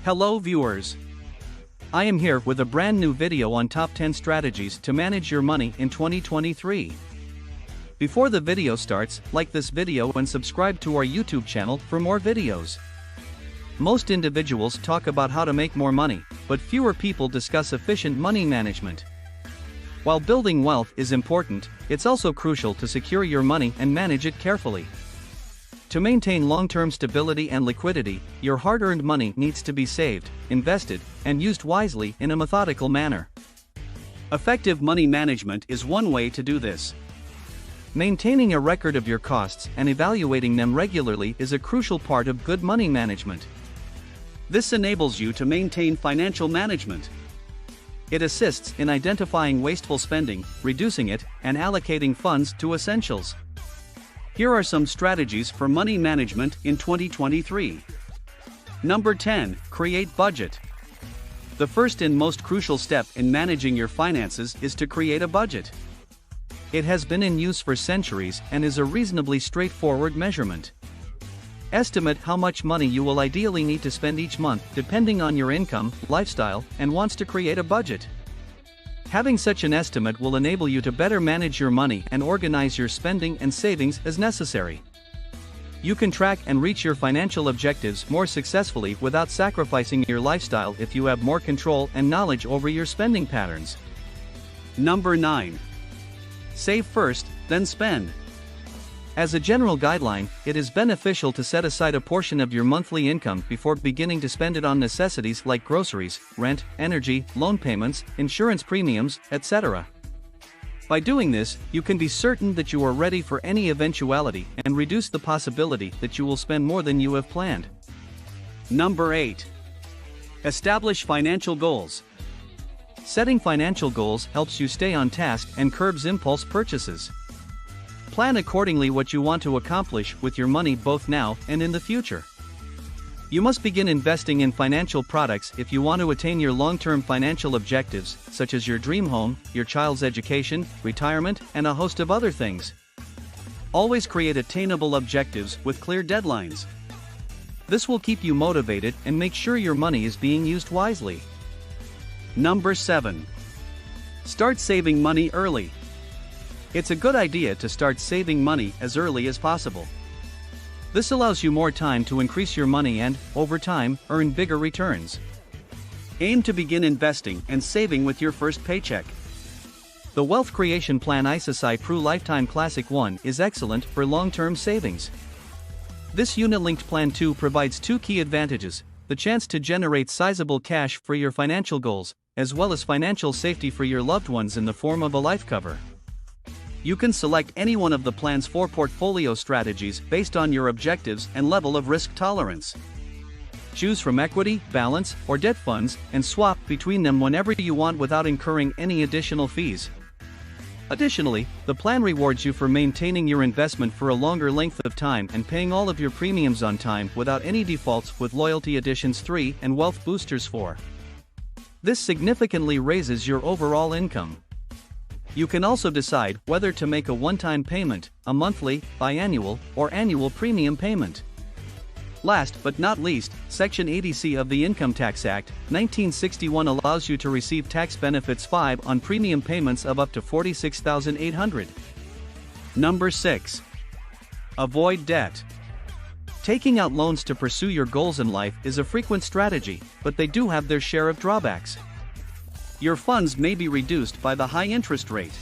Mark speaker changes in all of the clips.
Speaker 1: Hello viewers. I am here with a brand new video on top 10 strategies to manage your money in 2023. Before the video starts, like this video and subscribe to our YouTube channel for more videos. Most individuals talk about how to make more money, but fewer people discuss efficient money management. While building wealth is important, it's also crucial to secure your money and manage it carefully. To maintain long-term stability and liquidity, your hard-earned money needs to be saved, invested, and used wisely in a methodical manner. Effective money management is one way to do this. Maintaining a record of your costs and evaluating them regularly is a crucial part of good money management. This enables you to maintain financial management. It assists in identifying wasteful spending, reducing it, and allocating funds to essentials. Here are some strategies for money management in 2023. Number 10. Create budget. The first and most crucial step in managing your finances is to create a budget. It has been in use for centuries and is a reasonably straightforward measurement. Estimate how much money you will ideally need to spend each month depending on your income, lifestyle, and wants to create a budget. Having such an estimate will enable you to better manage your money and organize your spending and savings as necessary. You can track and reach your financial objectives more successfully without sacrificing your lifestyle if you have more control and knowledge over your spending patterns. Number 9. Save first, then spend. As a general guideline, it is beneficial to set aside a portion of your monthly income before beginning to spend it on necessities like groceries, rent, energy, loan payments, insurance premiums, etc. By doing this, you can be certain that you are ready for any eventuality and reduce the possibility that you will spend more than you have planned. Number 8. Establish financial goals. Setting financial goals helps you stay on task and curbs impulse purchases. Plan accordingly what you want to accomplish with your money both now and in the future. You must begin investing in financial products if you want to attain your long-term financial objectives, such as your dream home, your child's education, retirement, and a host of other things. Always create attainable objectives with clear deadlines. This will keep you motivated and make sure your money is being used wisely. Number 7. Start saving money early. It's a good idea to start saving money as early as possible. This allows you more time to increase your money and, over time, earn bigger returns. Aim to begin investing and saving with your first paycheck. The Wealth Creation Plan ICICI Pru Lifetime Classic 1 is excellent for long-term savings. This unit-linked plan 2 provides two key advantages: the chance to generate sizable cash for your financial goals, as well as financial safety for your loved ones in the form of a life cover. You can select any one of the plan's 4 portfolio strategies based on your objectives and level of risk tolerance. Choose from equity, balance, or debt funds, and swap between them whenever you want without incurring any additional fees. Additionally, the plan rewards you for maintaining your investment for a longer length of time and paying all of your premiums on time without any defaults with Loyalty Additions 3 and Wealth Boosters 4. This significantly raises your overall income. You can also decide whether to make a one-time payment, a monthly, biannual, or annual premium payment. Last but not least, Section 80C of the Income Tax Act, 1961 allows you to receive tax benefits 5 on premium payments of up to $46,800. Number 6. Avoid debt. Taking out loans to pursue your goals in life is a frequent strategy, but they do have their share of drawbacks. Your funds may be reduced by the high interest rate.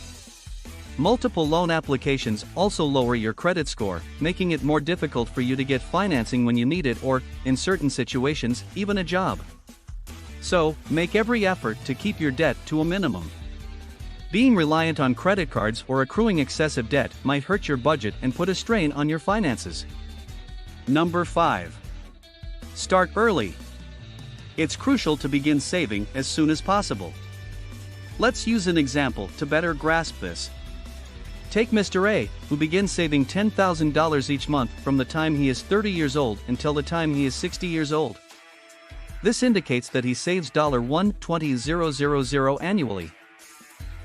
Speaker 1: Multiple loan applications also lower your credit score, making it more difficult for you to get financing when you need it or, in certain situations, even a job. So, make every effort to keep your debt to a minimum. Being reliant on credit cards or accruing excessive debt might hurt your budget and put a strain on your finances. Number 5. Start early. It's crucial to begin saving as soon as possible. Let's use an example to better grasp this. Take Mr. A, who begins saving $10,000 each month from the time he is 30 years old until the time he is 60 years old. This indicates that he saves $120,000 annually.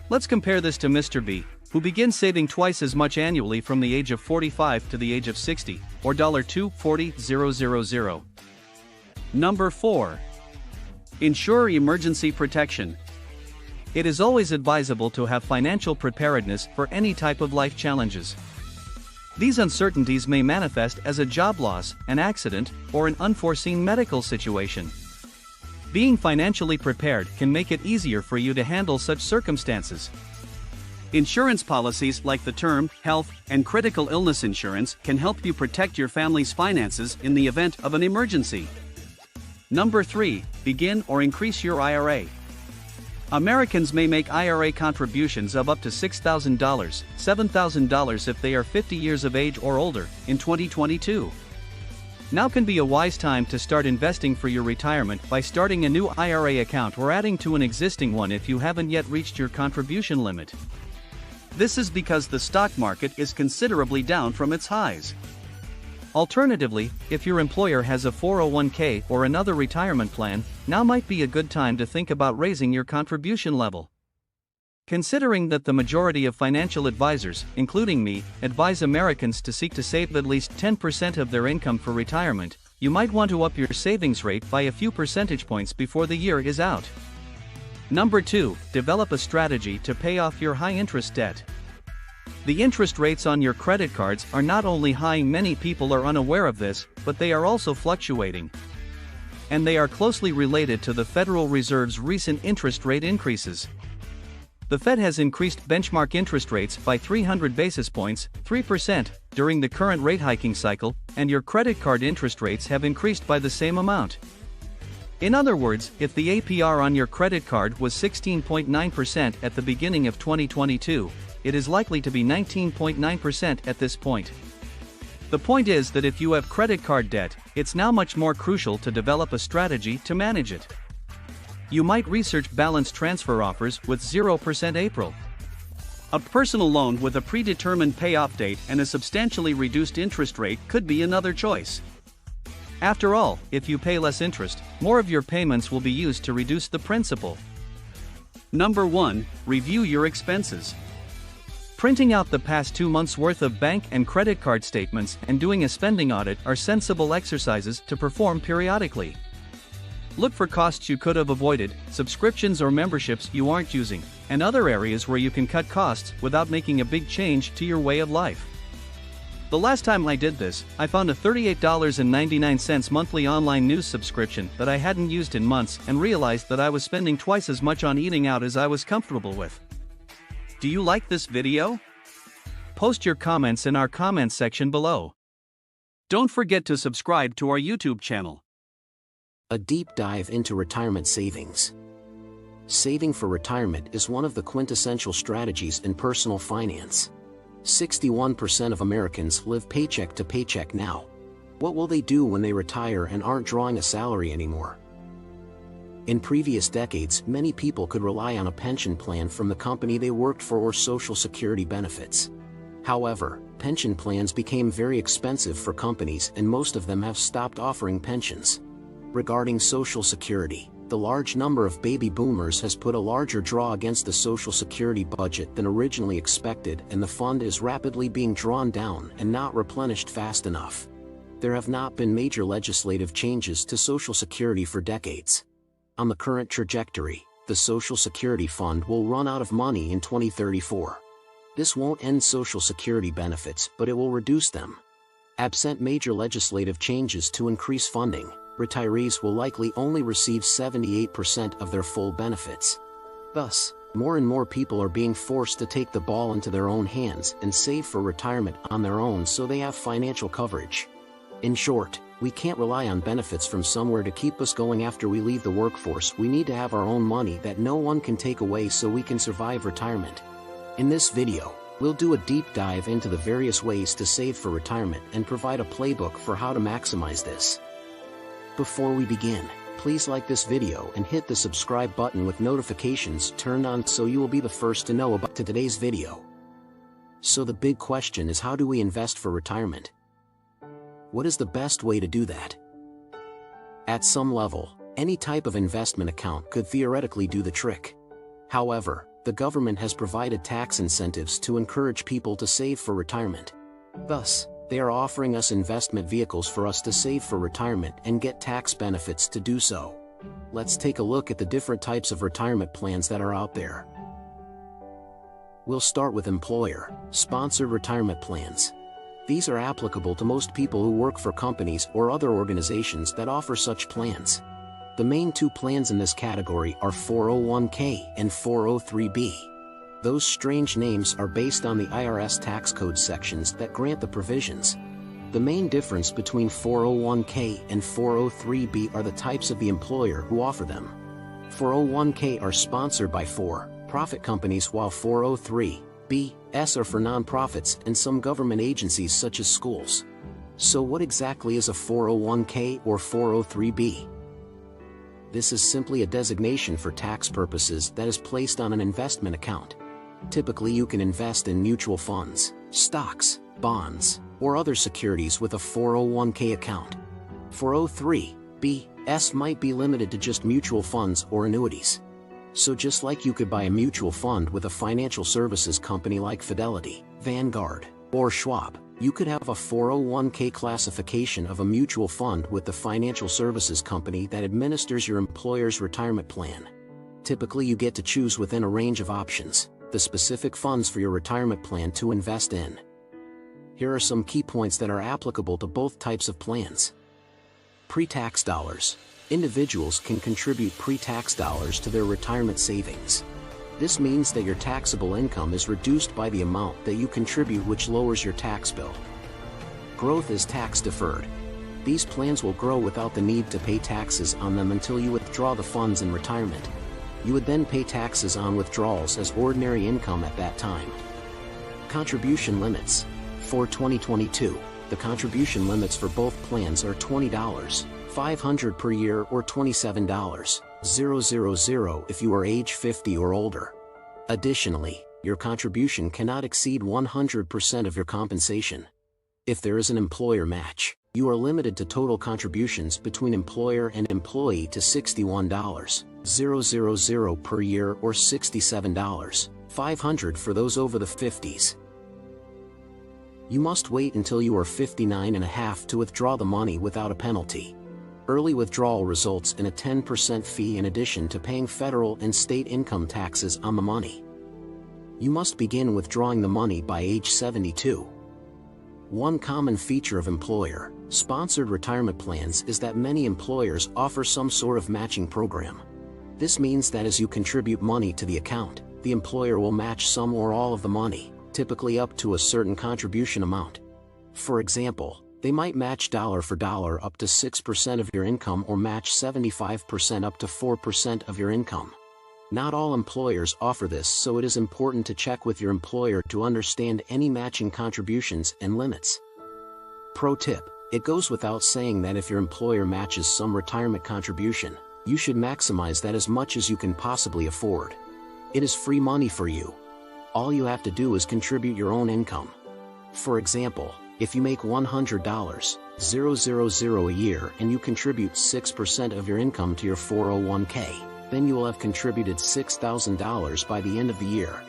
Speaker 1: Let's compare this to Mr. B, who begins saving twice as much annually from the age of 45 to the age of 60, or $240,000. Number 4. Ensure emergency protection. It is always advisable to have financial preparedness for any type of life challenges. These uncertainties may manifest as a job loss, an accident, or an unforeseen medical situation. Being financially prepared can make it easier for you to handle such circumstances. Insurance policies like the term, health, and critical illness insurance can help you protect your family's finances in the event of an emergency. Number 3, begin or increase your IRA. Americans may make IRA contributions of up to $6,000, $7,000 if they are 50 years of age or older, in 2022. Now can be a wise time to start investing for your retirement by starting a new IRA account or adding to an existing one if you haven't yet reached your contribution limit. This is because the stock market is considerably down from its highs. Alternatively, if your employer has a 401k or another retirement plan, now might be a good time to think about raising your contribution level. Considering that the majority of financial advisors, including me, advise Americans to seek to save at least 10% of their income for retirement, you might want to up your savings rate by a few percentage points before the year is out. Number 2, develop a strategy to pay off your high-interest debt. The interest rates on your credit cards are not only high, many people are unaware of this, but they are also fluctuating. And they are closely related to the Federal Reserve's recent interest rate increases. The Fed has increased benchmark interest rates by 300 basis points, 3%, during the current rate hiking cycle, and your credit card interest rates have increased by the same amount. In other words, if the APR on your credit card was 16.9% at the beginning of 2022, it is likely to be 19.9% at this point. The point is that if you have credit card debt, it's now much more crucial to develop a strategy to manage it. You might research balance transfer offers with 0% April. A personal loan with a predetermined payoff date and a substantially reduced interest rate could be another choice. After all, if you pay less interest, more of your payments will be used to reduce the principal. Number 1, review your expenses. Printing out the past 2 months' worth of bank and credit card statements and doing a spending audit are sensible exercises to perform periodically. Look for costs you could have avoided, subscriptions or memberships you aren't using, and other areas where you can cut costs without making a big change to your way of life. The last time I did this, I found a $38.99 monthly online news subscription that I hadn't used in months and realized that I was spending twice as much on eating out as I was comfortable with. Do you like this video? Post your comments in our comments section below. Don't forget to subscribe to our YouTube channel.
Speaker 2: A deep dive into retirement savings. Saving for retirement is one of the quintessential strategies in personal finance. 61% of Americans live paycheck to paycheck now. What will they do when they retire and aren't drawing a salary anymore? In previous decades, many people could rely on a pension plan from the company they worked for or Social Security benefits. However, pension plans became very expensive for companies and most of them have stopped offering pensions. Regarding Social Security, the large number of baby boomers has put a larger draw against the Social Security budget than originally expected, and the fund is rapidly being drawn down and not replenished fast enough. There have not been major legislative changes to Social Security for decades. On the current trajectory, the Social Security fund will run out of money in 2034. This won't end Social Security benefits, but it will reduce them. Absent major legislative changes to increase funding, retirees will likely only receive 78% of their full benefits. Thus, more and more people are being forced to take the ball into their own hands and save for retirement on their own so they have financial coverage. In short, we can't rely on benefits from somewhere to keep us going after we leave the workforce. We need to have our own money that no one can take away so we can survive retirement. In this video, we'll do a deep dive into the various ways to save for retirement and provide a playbook for how to maximize this. Before we begin, please like this video and hit the subscribe button with notifications turned on so you will be the first to know about today's video. So the big question is, how do we invest for retirement? What is the best way to do that? At some level, any type of investment account could theoretically do the trick. However, the government has provided tax incentives to encourage people to save for retirement. Thus, they are offering us investment vehicles for us to save for retirement and get tax benefits to do so. Let's take a look at the different types of retirement plans that are out there. We'll start with employer-sponsored retirement plans. These are applicable to most people who work for companies or other organizations that offer such plans. The main two plans in this category are 401k and 403b. Those strange names are based on the IRS tax code sections that grant the provisions. The main difference between 401k and 403b are the types of the employer who offer them. 401k are sponsored by for-profit companies, while 403b's are for nonprofits and some government agencies such as schools. So what exactly is a 401k or 403b? This is simply a designation for tax purposes that is placed on an investment account. Typically you can invest in mutual funds, stocks, bonds, or other securities with a 401k account. 403b's might be limited to just mutual funds or annuities. So just like you could buy a mutual fund with a financial services company like Fidelity, Vanguard, or Schwab, you could have a 401k classification of a mutual fund with the financial services company that administers your employer's retirement plan. Typically you get to choose within a range of options the specific funds for your retirement plan to invest in. Here are some key points that are applicable to both types of plans. Pre-tax dollars. Individuals can contribute pre-tax dollars to their retirement savings. This means that your taxable income is reduced by the amount that you contribute, which lowers your tax bill. Growth is tax deferred. These plans will grow without the need to pay taxes on them until you withdraw the funds in retirement. You would then pay taxes on withdrawals as ordinary income at that time. Contribution limits. For 2022, the contribution limits for both plans are $20,500 per year or $27,000 if you are age 50 or older. Additionally, your contribution cannot exceed 100% of your compensation. If there is an employer match, you are limited to total contributions between employer and employee to $61,000 per year or $67,500 for those over the 50s. You must wait until you are 59 and a half to withdraw the money without a penalty. Early withdrawal results in a 10% fee in addition to paying federal and state income taxes on the money. You must begin withdrawing the money by age 72. One common feature of employer-sponsored retirement plans is that many employers offer some sort of matching program. This means that as you contribute money to the account, the employer will match some or all of the money, typically up to a certain contribution amount. For example, they might match dollar for dollar up to 6% of your income or match 75% up to 4% of your income. Not all employers offer this, so it is important to check with your employer to understand any matching contributions and limits. Pro tip: it goes without saying that if your employer matches some retirement contribution, you should maximize that as much as you can possibly afford. It is free money for you. All you have to do is contribute your own income. For example, if you make $100,000 a year and you contribute 6% of your income to your 401k, then you will have contributed $6,000 by the end of the year.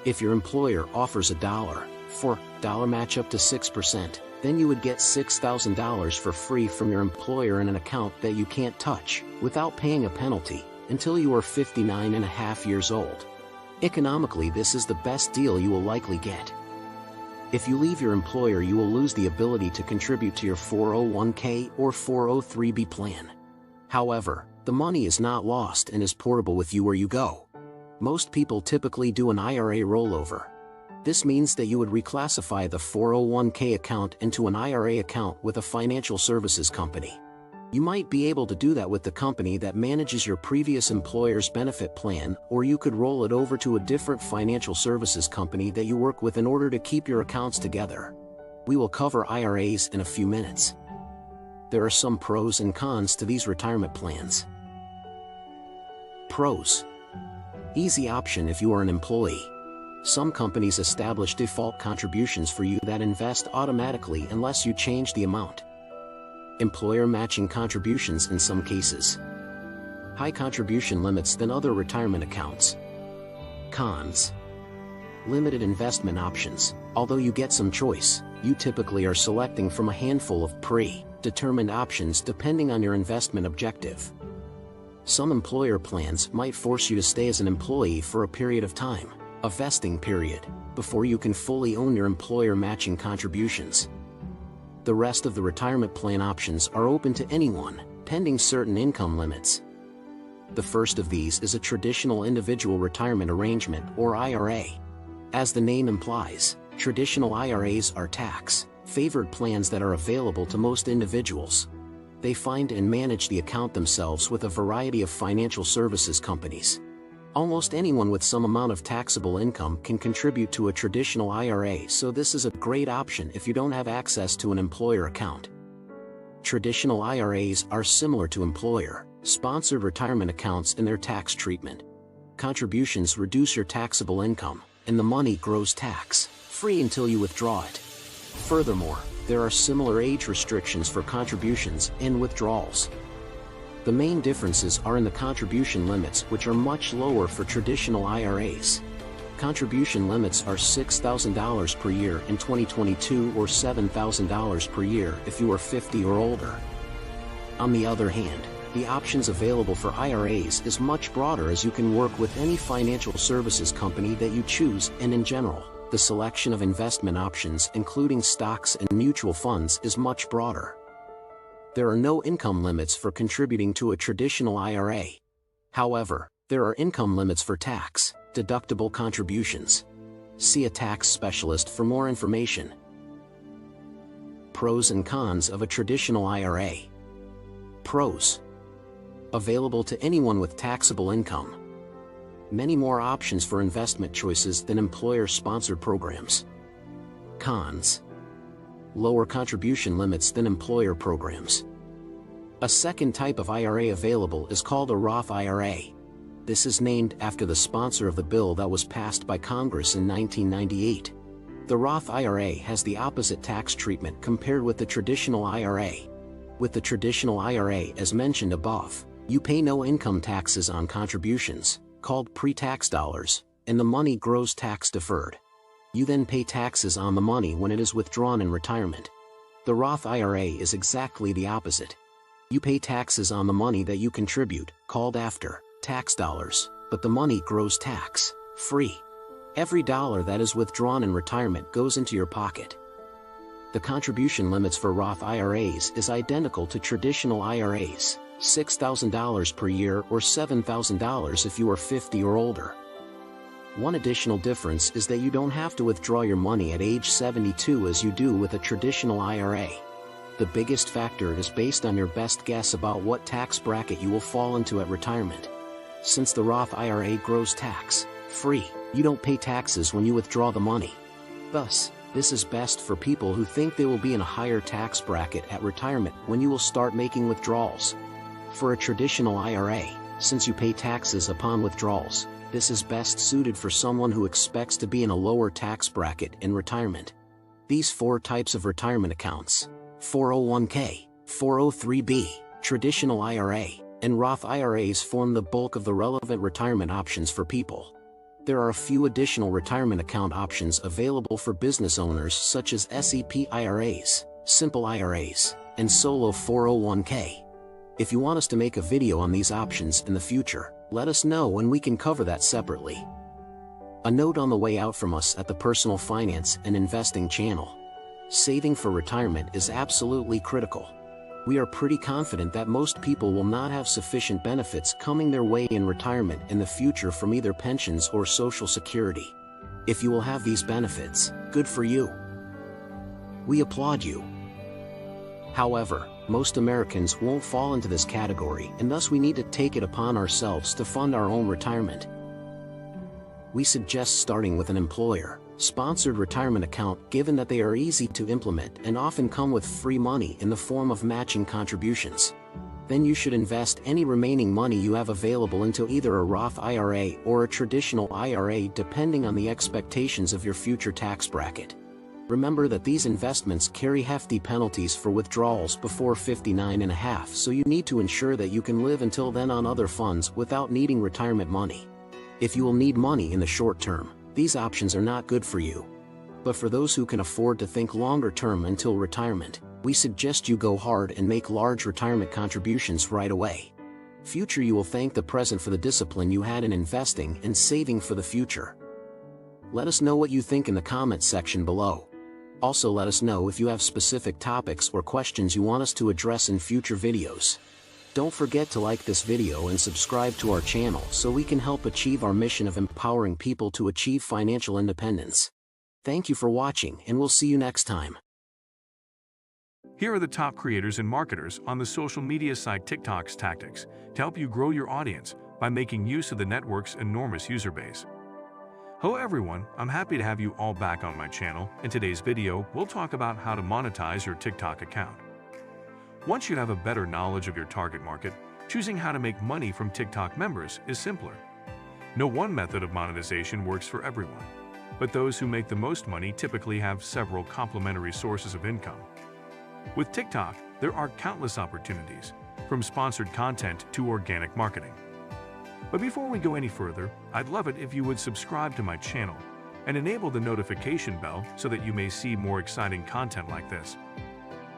Speaker 2: If your employer offers a $1 match up to 6%, then you would get $6,000 for free from your employer in an account that you can't touch, without paying a penalty, until you are 59 and a half years old. Economically, this is the best deal you will likely get. If you leave your employer, you will lose the ability to contribute to your 401k or 403b plan. However, the money is not lost and is portable with you where you go. Most people typically do an IRA rollover. This means that you would reclassify the 401k account into an IRA account with a financial services company. You might be able to do that with the company that manages your previous employer's benefit plan, or you could roll it over to a different financial services company that you work with in order to keep your accounts together. We will cover IRAs in a few minutes. There are some pros and cons to these retirement plans. Pros: easy option if you are an employee. Some companies establish default contributions for you that invest automatically unless you change the amount. Employer matching contributions in some cases. High contribution limits than other retirement accounts. Cons: limited investment options. Although you get some choice, you typically are selecting from a handful of pre-determined options depending on your investment objective. Some employer plans might force you to stay as an employee for a period of time, a vesting period, before you can fully own your employer matching contributions. The rest of the retirement plan options are open to anyone, pending certain income limits. The first of these is a traditional individual retirement arrangement or IRA. As the name implies, traditional IRAs are tax-favored plans that are available to most individuals. They find and manage the account themselves with a variety of financial services companies. Almost anyone with some amount of taxable income can contribute to a traditional IRA, so this is a great option if you don't have access to an employer account. Traditional IRAs are similar to employer-sponsored retirement accounts in their tax treatment. Contributions reduce your taxable income, and the money grows tax-free until you withdraw it. Furthermore, there are similar age restrictions for contributions and withdrawals. The main differences are in the contribution limits, which are much lower for traditional IRAs. Contribution limits are $6,000 per year in 2022 or $7,000 per year if you are 50 or older. On the other hand, the options available for IRAs is much broader, as you can work with any financial services company that you choose, and in general, the selection of investment options including stocks and mutual funds is much broader. There are no income limits for contributing to a traditional IRA. However, there are income limits for tax-deductible contributions. See a tax specialist for more information. Pros and cons of a traditional IRA. Pros: available to anyone with taxable income. Many more options for investment choices than employer-sponsored programs. Cons: lower contribution limits than employer programs. A second type of IRA available is called a Roth IRA. This is named after the sponsor of the bill that was passed by Congress in 1998. The Roth IRA has the opposite tax treatment compared with the traditional IRA. With the traditional IRA, as mentioned above, you pay no income taxes on contributions, called pre-tax dollars, and the money grows tax-deferred. You then pay taxes on the money when it is withdrawn in retirement. The Roth IRA is exactly the opposite. You pay taxes on the money that you contribute, called after-tax dollars, but the money grows tax-free. Every dollar that is withdrawn in retirement goes into your pocket. The contribution limits for Roth IRAs is identical to traditional IRAs, $6,000 per year or $7,000 if you are 50 or older. One additional difference is that you don't have to withdraw your money at age 72 as you do with a traditional IRA. The biggest factor is based on your best guess about what tax bracket you will fall into at retirement. Since the Roth IRA grows tax-free, you don't pay taxes when you withdraw the money. Thus, this is best for people who think they will be in a higher tax bracket at retirement when you will start making withdrawals. For a traditional IRA, since you pay taxes upon withdrawals, this is best suited for someone who expects to be in a lower tax bracket in retirement. These four types of retirement accounts: 401k, 403b, traditional IRA, and Roth IRAs form the bulk of the relevant retirement options for people. There are a few additional retirement account options available for business owners, such as SEP IRAs, simple IRAs, and solo 401k. If you want us to make a video on these options in the future, let us know and we can cover that separately. A note on the way out from us at the Personal Finance and Investing channel: saving for retirement is absolutely critical. We are pretty confident that most people will not have sufficient benefits coming their way in retirement in the future from either pensions or Social Security. If you will have these benefits, good for you. We applaud you. However, most Americans won't fall into this category, and thus we need to take it upon ourselves to fund our own retirement. We suggest starting with an employer-sponsored retirement account, given that they are easy to implement and often come with free money in the form of matching contributions. Then you should invest any remaining money you have available into either a Roth IRA or a traditional IRA, depending on the expectations of your future tax bracket. Remember that these investments carry hefty penalties for withdrawals before 59.5, so you need to ensure that you can live until then on other funds without needing retirement money. If you will need money in the short term, these options are not good for you. But for those who can afford to think longer term until retirement, we suggest you go hard and make large retirement contributions right away. Future you will thank the present for the discipline you had in investing and saving for the future. Let us know what you think in the comments section below. Also let us know if you have specific topics or questions you want us to address in future videos. Don't forget to like this video and subscribe to our channel so we can help achieve our mission of empowering people to achieve financial independence. Thank you for watching, and we'll see you next time.
Speaker 3: Here are the top creators and marketers on the social media site TikTok's tactics to help you grow your audience by making use of the network's enormous user base. Hello everyone, I'm happy to have you all back on my channel. In today's video, we'll talk about how to monetize your TikTok account. Once you have a better knowledge of your target market, choosing how to make money from TikTok members is simpler. No one method of monetization works for everyone, but those who make the most money typically have several complementary sources of income. With TikTok, there are countless opportunities, from sponsored content to organic marketing. But before we go any further, I'd love it if you would subscribe to my channel and enable the notification bell so that you may see more exciting content like this.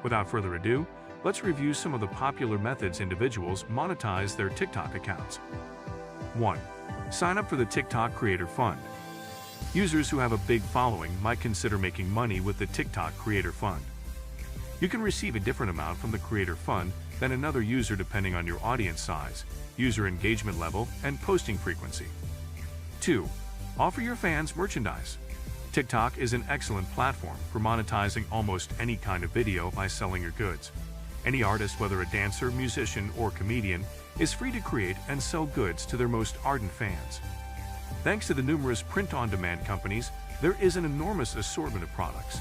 Speaker 3: Without further ado, let's review some of the popular methods individuals monetize their TikTok accounts. 1. Sign up for the TikTok Creator Fund. Users who have a big following might consider making money with the TikTok Creator Fund. You can receive a different amount from the Creator Fund than another user depending on your audience size, user engagement level, and posting frequency. 2. Offer your fans merchandise. TikTok is an excellent platform for monetizing almost any kind of video by selling your goods. Any artist, whether a dancer, musician, or comedian, is free to create and sell goods to their most ardent fans. Thanks to the numerous print-on-demand companies, there is an enormous assortment of products.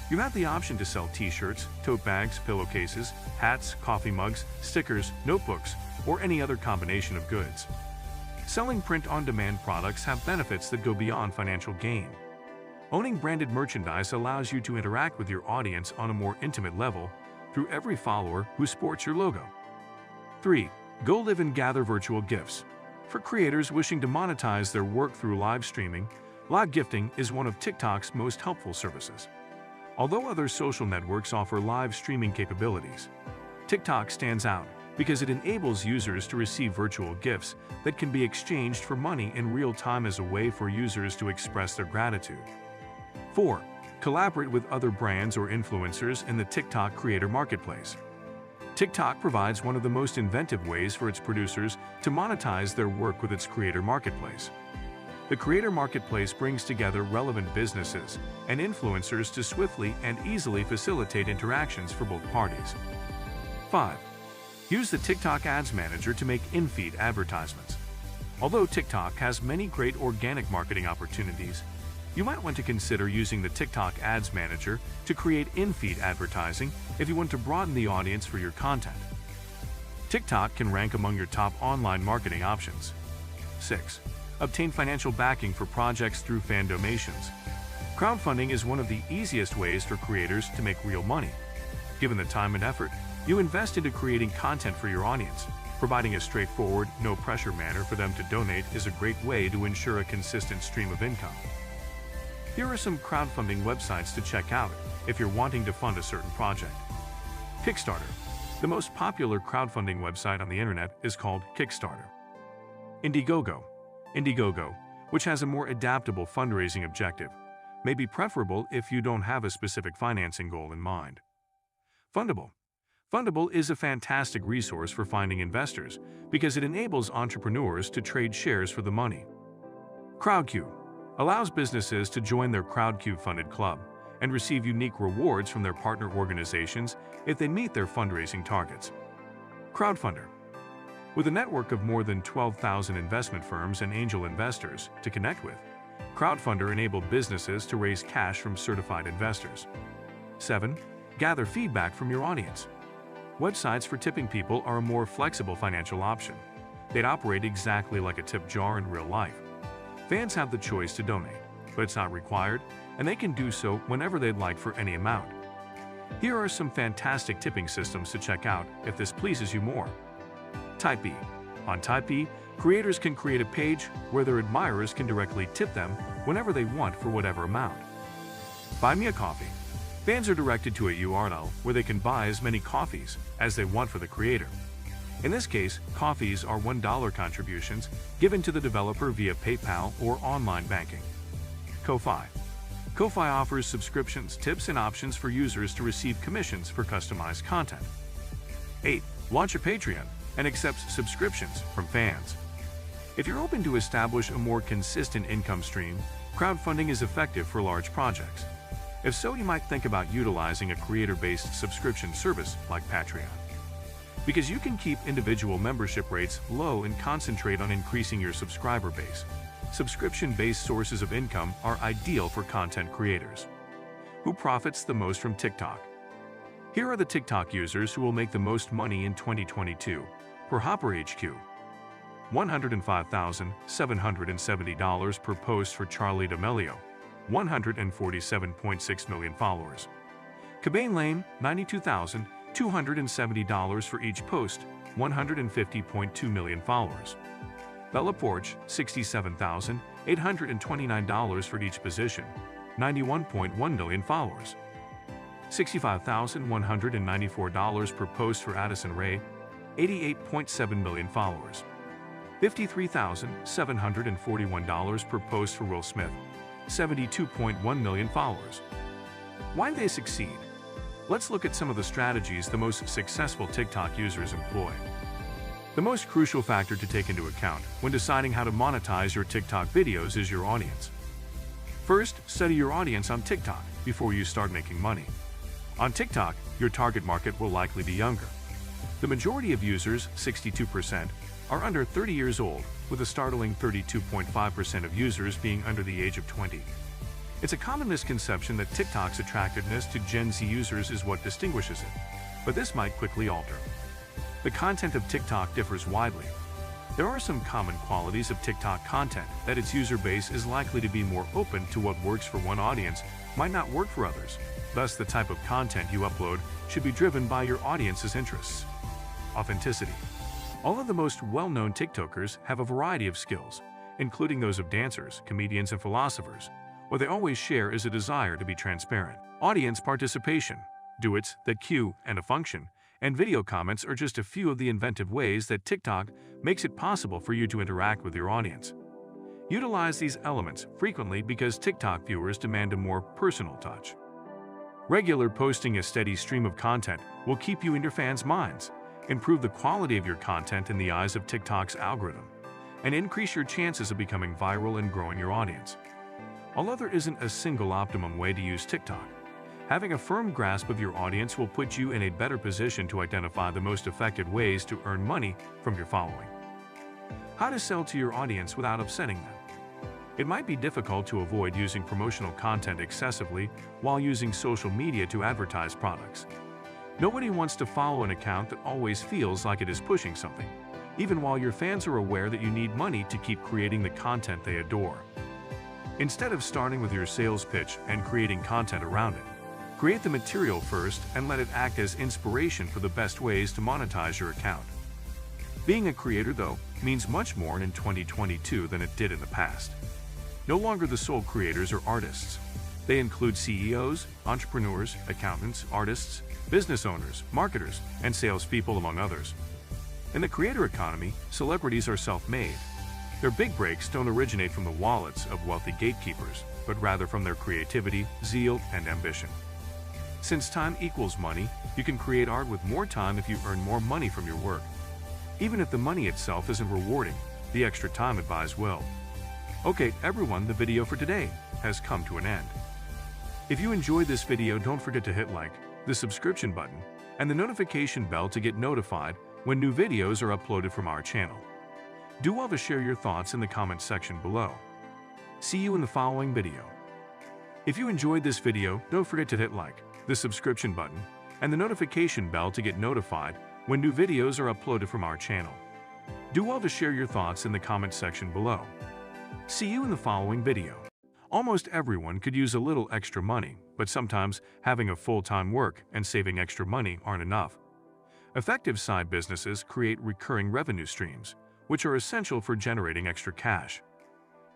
Speaker 3: You have the option to sell t-shirts, tote bags, pillowcases, hats, coffee mugs, stickers, notebooks, or any other combination of goods. Selling print-on-demand products have benefits that go beyond financial gain. Owning branded merchandise allows you to interact with your audience on a more intimate level through every follower who sports your logo. 3. Go live and gather virtual gifts. For creators wishing to monetize their work through live streaming, live gifting is one of TikTok's most helpful services. Although other social networks offer live streaming capabilities, TikTok stands out because it enables users to receive virtual gifts that can be exchanged for money in real time as a way for users to express their gratitude. 4. Collaborate with other brands or influencers in the TikTok Creator Marketplace. TikTok provides one of the most inventive ways for its producers to monetize their work with its Creator Marketplace. The Creator Marketplace brings together relevant businesses and influencers to swiftly and easily facilitate interactions for both parties. 5. Use the TikTok Ads Manager to make in-feed advertisements. Although TikTok has many great organic marketing opportunities, you might want to consider using the TikTok Ads Manager to create in-feed advertising if you want to broaden the audience for your content. TikTok can rank among your top online marketing options. 6. Obtain financial backing for projects through fan donations. Crowdfunding is one of the easiest ways for creators to make real money. Given the time and effort you invest into creating content for your audience, providing a straightforward, no-pressure manner for them to donate is a great way to ensure a consistent stream of income. Here are some crowdfunding websites to check out if you're wanting to fund a certain project. Kickstarter. The most popular crowdfunding website on the internet is called Kickstarter. Indiegogo. Indiegogo, which has a more adaptable fundraising objective, may be preferable if you don't have a specific financing goal in mind. Fundable. Fundable is a fantastic resource for finding investors because it enables entrepreneurs to trade shares for the money. Crowdcube allows businesses to join their Crowdcube-funded club and receive unique rewards from their partner organizations if they meet their fundraising targets. Crowdfunder. With a network of more than 12,000 investment firms and angel investors to connect with, Crowdfunder enabled businesses to raise cash from certified investors. 7. Gather feedback from your audience. Websites for tipping people are a more flexible financial option. They'd operate exactly like a tip jar in real life. Fans have the choice to donate, but it's not required, and they can do so whenever they'd like for any amount. Here are some fantastic tipping systems to check out if this pleases you more. Typee. On Typee, creators can create a page where their admirers can directly tip them whenever they want for whatever amount. Buy Me a Coffee. Fans are directed to a URL where they can buy as many coffees as they want for the creator. In this case, coffees are $1 contributions given to the developer via PayPal or online banking. Ko-Fi. Ko-Fi offers subscriptions, tips, and options for users to receive commissions for customized content. 8. Launch a Patreon and accepts subscriptions from fans. If you're open to establish a more consistent income stream, crowdfunding is effective for large projects. If so, you might think about utilizing a creator-based subscription service like Patreon. Because you can keep individual membership rates low and concentrate on increasing your subscriber base, subscription-based sources of income are ideal for content creators. Who profits the most from TikTok? Here are the TikTok users who will make the most money in 2022 per Hopper HQ. $105,770 per post for Charli D'Amelio, 147.6 million followers. Cabane Lane, $92,270 for each post, 150.2 million followers. Bella Poarch, $67,829 for each position, 91.1 million followers. $65,194 per post for Addison Rae, 88.7 million followers. $53,741 per post for Will Smith, 72.1 million followers. Why did they succeed? Let's look at some of the strategies the most successful TikTok users employ. The most crucial factor to take into account when deciding how to monetize your TikTok videos is your audience. First, study your audience on TikTok before you start making money. On TikTok, your target market will likely be younger. The majority of users, 62%, are under 30 years old, with a startling 32.5% of users being under the age of 20. It's a common misconception that TikTok's attractiveness to Gen Z users is what distinguishes it, but this might quickly alter. The content of TikTok differs widely. There are some common qualities of TikTok content that its user base is likely to be more open to. What works for one audience might not work for others. Thus, the type of content you upload should be driven by your audience's interests. Authenticity. All of the most well-known TikTokers have a variety of skills, including those of dancers, comedians, and philosophers. What they always share is a desire to be transparent. Audience participation, duets that cue and a function, and video comments are just a few of the inventive ways that TikTok makes it possible for you to interact with your audience. Utilize these elements frequently because TikTok viewers demand a more personal touch. Regular posting a steady stream of content will keep you in your fans' minds, improve the quality of your content in the eyes of TikTok's algorithm, and increase your chances of becoming viral and growing your audience. Although there isn't a single optimum way to use TikTok, having a firm grasp of your audience will put you in a better position to identify the most effective ways to earn money from your following. How to sell to your audience without upsetting them. It might be difficult to avoid using promotional content excessively while using social media to advertise products. Nobody wants to follow an account that always feels like it is pushing something, even while your fans are aware that you need money to keep creating the content they adore. Instead of starting with your sales pitch and creating content around it, create the material first and let it act as inspiration for the best ways to monetize your account. Being a creator, though, means much more in 2022 than it did in the past. No longer the sole creators or artists. They include CEOs, entrepreneurs, accountants, artists, business owners, marketers, and salespeople, among others. In the creator economy, celebrities are self-made. Their big breaks don't originate from the wallets of wealthy gatekeepers, but rather from their creativity, zeal, and ambition. Since time equals money, you can create art with more time if you earn more money from your work. Even if the money itself isn't rewarding, the extra time it buys will. Okay, everyone, the video for today has come to an end. If you enjoyed this video, don't forget to hit like, the subscription button, and the notification bell to get notified when new videos are uploaded from our channel. Do well to share your thoughts in the comment section below. See you in the following video. If you enjoyed this video, don't forget to hit like, the subscription button, and the notification bell to get notified when new videos are uploaded from our channel. Do well to share your thoughts in the comment section below. See you in the following video. Almost everyone could use a little extra money, but sometimes having a full-time work and saving extra money aren't enough. Effective side businesses create recurring revenue streams, which are essential for generating extra cash.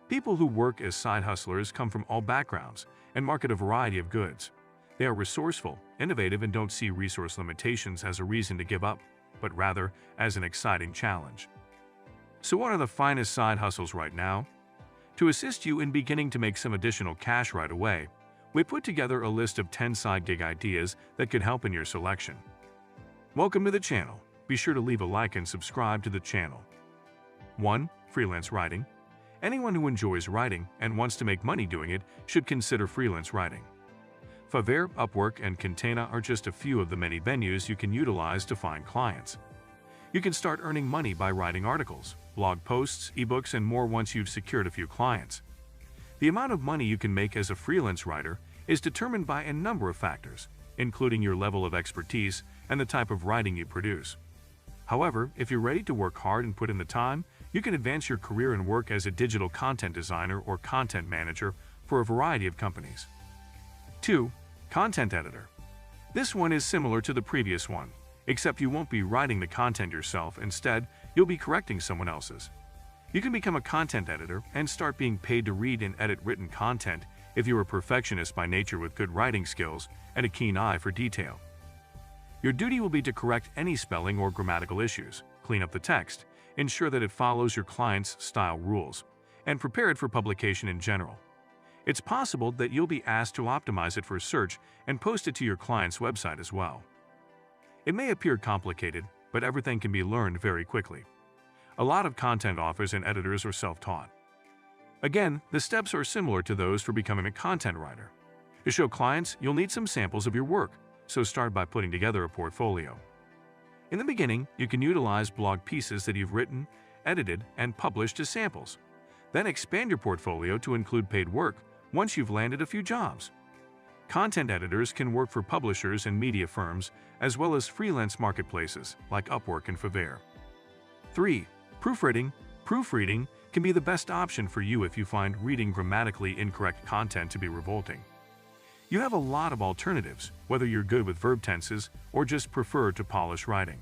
Speaker 3: People who work as side hustlers come from all backgrounds and market a variety of goods. They are resourceful, innovative, and don't see resource limitations as a reason to give up. but rather as an exciting challenge. So what are the finest side hustles right now? To assist you in beginning to make some additional cash right away, we put together a list of 10 side gig ideas that could help in your selection. Welcome to the channel. Be sure to leave a like and subscribe to the channel. 1. Freelance writing. Anyone who enjoys writing and wants to make money doing it should consider freelance writing. Fiverr, Upwork, and Contena are just a few of the many venues you can utilize to find clients. You can start earning money by writing articles, blog posts, ebooks, and more once you've secured a few clients. The amount of money you can make as a freelance writer is determined by a number of factors, including your level of expertise and the type of writing you produce. However, if you're ready to work hard and put in the time, you can advance your career and work as a digital content designer or content manager for a variety of companies. 2. Content editor. This one is similar to the previous one, except you won't be writing the content yourself. Instead, you'll be correcting someone else's. You can become a content editor and start being paid to read and edit written content if you're a perfectionist by nature with good writing skills and a keen eye for detail. Your duty will be to correct any spelling or grammatical issues, clean up the text, ensure that it follows your client's style rules, and prepare it for publication in general. It's possible that you'll be asked to optimize it for search and post it to your client's website as well. It may appear complicated, but everything can be learned very quickly. A lot of content authors and editors are self-taught. Again, the steps are similar to those for becoming a content writer. To show clients, you'll need some samples of your work, so start by putting together a portfolio. In the beginning, you can utilize blog pieces that you've written, edited, and published as samples. Then expand your portfolio to include paid work once you've landed a few jobs. Content editors can work for publishers and media firms, as well as freelance marketplaces like Upwork and Fiverr. 3. Proofreading. Proofreading can be the best option for you if you find reading grammatically incorrect content to be revolting. You have a lot of alternatives, whether you're good with verb tenses or just prefer to polish writing.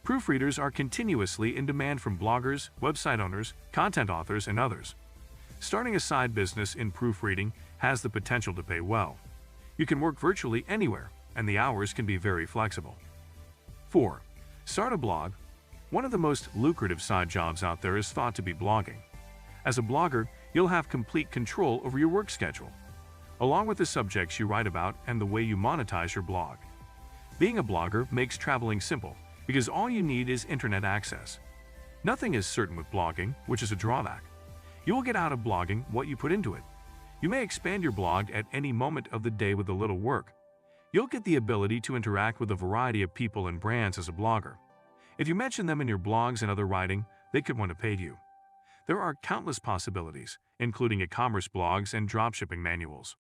Speaker 3: Proofreaders are continuously in demand from bloggers, website owners, content authors, and others. Starting a side business in proofreading has the potential to pay well. You can work virtually anywhere, and the hours can be very flexible. 4. Start a blog. One of the most lucrative side jobs out there is thought to be blogging. As a blogger, you'll have complete control over your work schedule, along with the subjects you write about and the way you monetize your blog. Being a blogger makes traveling simple because all you need is internet access. Nothing is certain with blogging, which is a drawback. You will get out of blogging what you put into it. You may expand your blog at any moment of the day with a little work. You'll get the ability to interact with a variety of people and brands as a blogger. If you mention them in your blogs and other writing, they could want to pay you. There are countless possibilities, including e-commerce blogs and dropshipping manuals.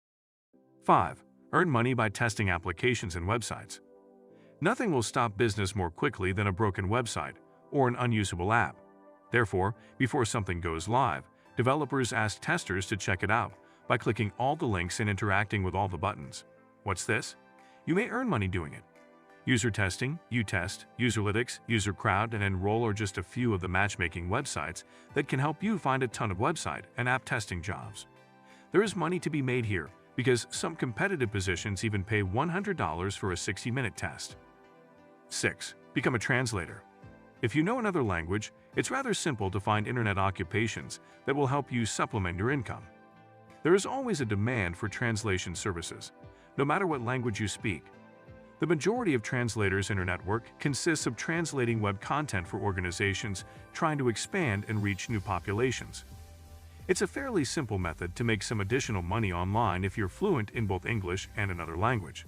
Speaker 3: 5. Earn money by testing applications and websites. Nothing will stop business more quickly than a broken website or an unusable app. Therefore, before something goes live, developers ask testers to check it out by clicking all the links and interacting with all the buttons. What's this? You may earn money doing it. User testing, Utest, Userlytics, UserCrowd, and Enroll are just a few of the matchmaking websites that can help you find a ton of website and app testing jobs. There is money to be made here because some competitive positions even pay $100 for a 60-minute test. 6. Become a translator. If you know another language, it's rather simple to find internet occupations that will help you supplement your income. There is always a demand for translation services, no matter what language you speak. The majority of translators' internet work consists of translating web content for organizations trying to expand and reach new populations. It's a fairly simple method to make some additional money online if you're fluent in both English and another language.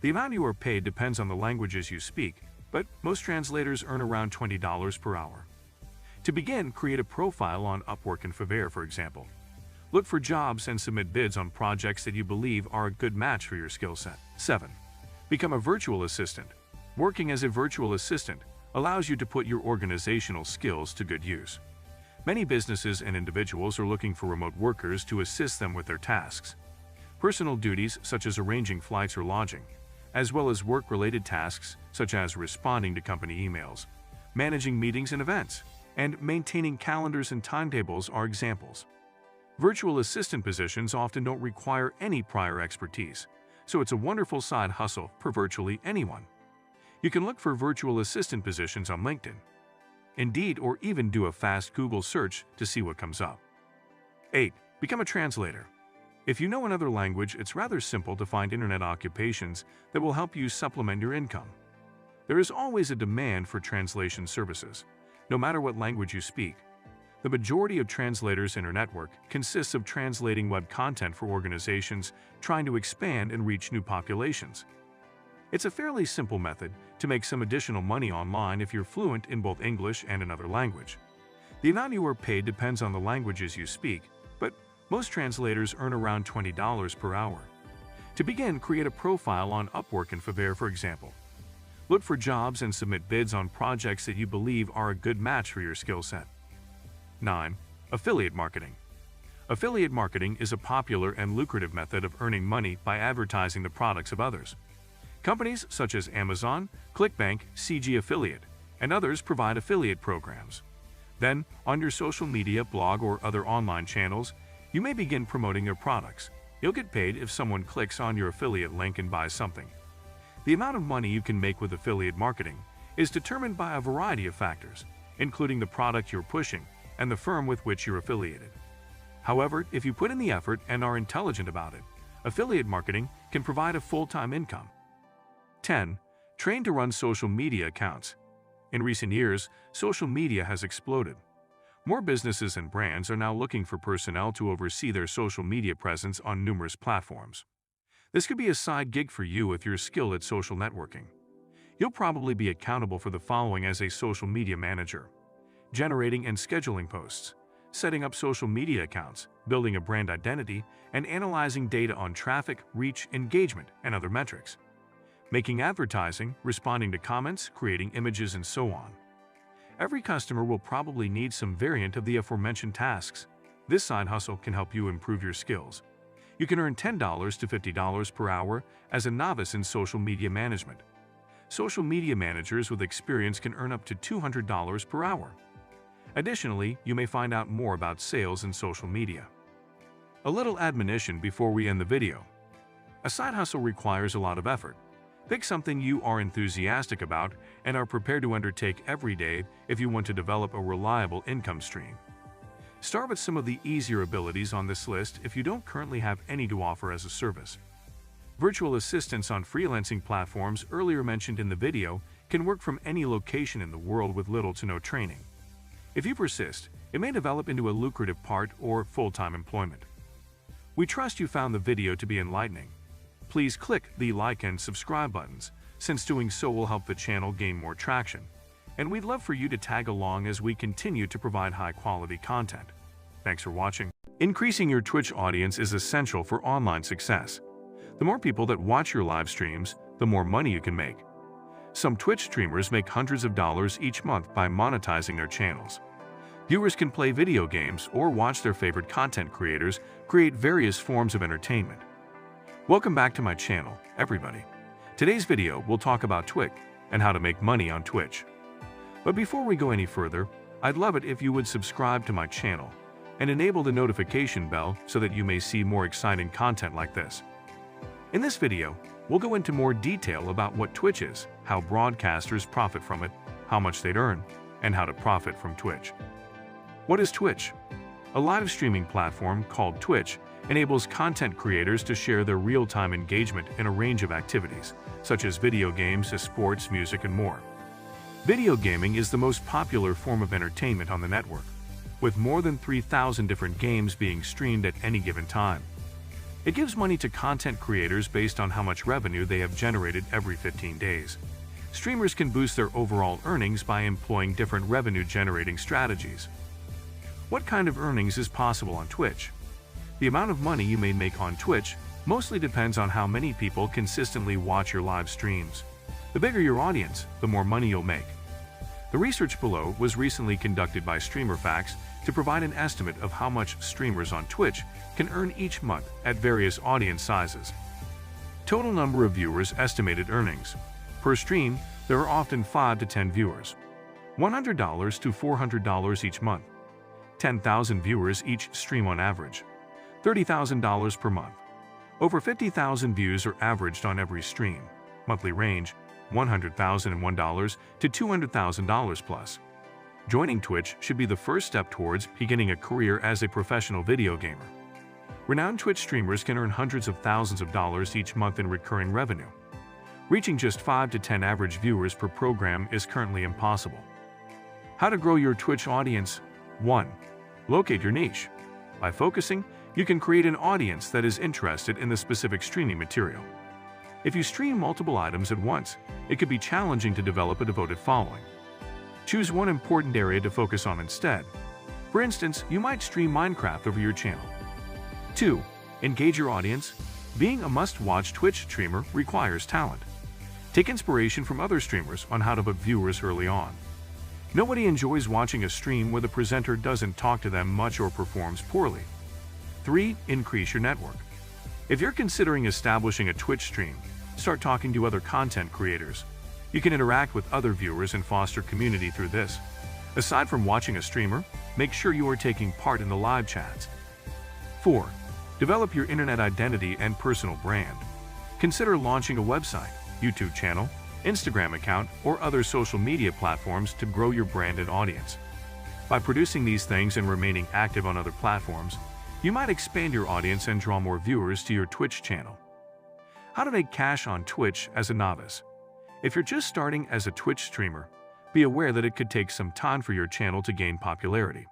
Speaker 3: The amount you are paid depends on the languages you speak, but most translators earn around $20 per hour. To begin, create a profile on Upwork and Fiverr, for example. Look for jobs and submit bids on projects that you believe are a good match for your skill set. 7. Become a virtual assistant. Working as a virtual assistant allows you to put your organizational skills to good use. Many businesses and individuals are looking for remote workers to assist them with their tasks. Personal duties such as arranging flights or lodging, as well as work-related tasks such as responding to company emails, managing meetings and events, and maintaining calendars and timetables are examples. Virtual assistant positions often don't require any prior expertise, so it's a wonderful side hustle for virtually anyone. You can look for virtual assistant positions on LinkedIn, Indeed, or even do a fast Google search to see what comes up. 8. Become a translator. If you know another language, it's rather simple to find internet occupations that will help you supplement your income. There is always a demand for translation services, no matter what language you speak. The majority of translators in our network consists of translating web content for organizations trying to expand and reach new populations. It's a fairly simple method to make some additional money online if you're fluent in both English and another language. The amount you are paid depends on the languages you speak, but most translators earn around $20 per hour. To begin, create a profile on Upwork and Fiverr, for example. Look for jobs and submit bids on projects that you believe are a good match for your skill set. 9. Affiliate marketing. Affiliate marketing is a popular and lucrative method of earning money by advertising the products of others. Companies such as Amazon, ClickBank, CG Affiliate, and others provide affiliate programs. Then, on your social media, blog, or other online channels, you may begin promoting your products. You'll get paid if someone clicks on your affiliate link and buys something. The amount of money you can make with affiliate marketing is determined by a variety of factors, including the product you're pushing and the firm with which you're affiliated. However, if you put in the effort and are intelligent about it, affiliate marketing can provide a full-time income. 10. Train to run social media accounts. In recent years, social media has exploded. More businesses and brands are now looking for personnel to oversee their social media presence on numerous platforms. This could be a side gig for you if you're skilled at social networking. You'll probably be accountable for the following as a social media manager: generating and scheduling posts, setting up social media accounts, building a brand identity, and analyzing data on traffic, reach, engagement, and other metrics, making advertising, responding to comments, creating images, and so on. Every customer will probably need some variant of the aforementioned tasks. This side hustle can help you improve your skills. You can earn $10 to $50 per hour as a novice in social media management. Social media managers with experience can earn up to $200 per hour. Additionally, you may find out more about sales and social media. A little admonition before we end the video. A side hustle requires a lot of effort. Pick something you are enthusiastic about and are prepared to undertake every day if you want to develop a reliable income stream. Start with some of the easier abilities on this list if you don't currently have any to offer as a service. Virtual assistants on freelancing platforms earlier mentioned in the video can work from any location in the world with little to no training. If you persist, it may develop into a lucrative part or full-time employment. We trust you found the video to be enlightening. Please click the like and subscribe buttons, since doing so will help the channel gain more traction. And we'd love for you to tag along as we continue to provide high-quality content. Thanks for watching. Increasing your Twitch audience is essential for online success. The more people that watch your live streams, the more money you can make. Some Twitch streamers make hundreds of dollars each month by monetizing their channels. Viewers can play video games or watch their favorite content creators create various forms of entertainment. Welcome back to my channel, everybody. Today's video will talk about Twitch and how to make money on Twitch. But before we go any further, I'd love it if you would subscribe to my channel and enable the notification bell so that you may see more exciting content like this. In this video, we'll go into more detail about what Twitch is, how broadcasters profit from it, how much they'd earn, and how to profit from Twitch. What is Twitch? A live streaming platform called Twitch enables content creators to share their real-time engagement in a range of activities, such as video games, sports, music, and more. Video gaming is the most popular form of entertainment on the network, with more than 3,000 different games being streamed at any given time. It gives money to content creators based on how much revenue they have generated every 15 days. Streamers can boost their overall earnings by employing different revenue-generating strategies. What kind of earnings is possible on Twitch? The amount of money you may make on Twitch mostly depends on how many people consistently watch your live streams. The bigger your audience, the more money you'll make. The research below was recently conducted by StreamerFacts to provide an estimate of how much streamers on Twitch can earn each month at various audience sizes. Total number of viewers estimated earnings. Per stream, there are often 5 to 10 viewers. $100 to $400 each month. 10,000 viewers each stream on average. $30,000 per month. Over 50,000 views are averaged on every stream. Monthly range, $100,001 to $200,000 plus. Joining Twitch should be the first step towards beginning a career as a professional video gamer. Renowned Twitch streamers can earn hundreds of thousands of dollars each month in recurring revenue. Reaching just 5 to 10 average viewers per program is currently impossible. How to grow your Twitch audience? 1. Locate your niche. By focusing, you can create an audience that is interested in the specific streaming material. If you stream multiple items at once, it could be challenging to develop a devoted following. Choose one important area to focus on instead. For instance, you might stream Minecraft over your channel. 2. Engage your audience. Being a must-watch Twitch streamer requires talent. Take inspiration from other streamers on how to hook viewers early on. Nobody enjoys watching a stream where the presenter doesn't talk to them much or performs poorly. 3. Increase your network. If you're considering establishing a Twitch stream, start talking to other content creators. You can interact with other viewers and foster community through this. Aside from watching a streamer, make sure you are taking part in the live chats. 4. Develop your internet identity and personal brand. Consider launching a website, YouTube channel, Instagram account, or other social media platforms to grow your brand and audience. By producing these things and remaining active on other platforms, you might expand your audience and draw more viewers to your Twitch channel. How to make cash on Twitch as a novice. If you're just starting as a Twitch streamer, be aware that it could take some time for your channel to gain popularity.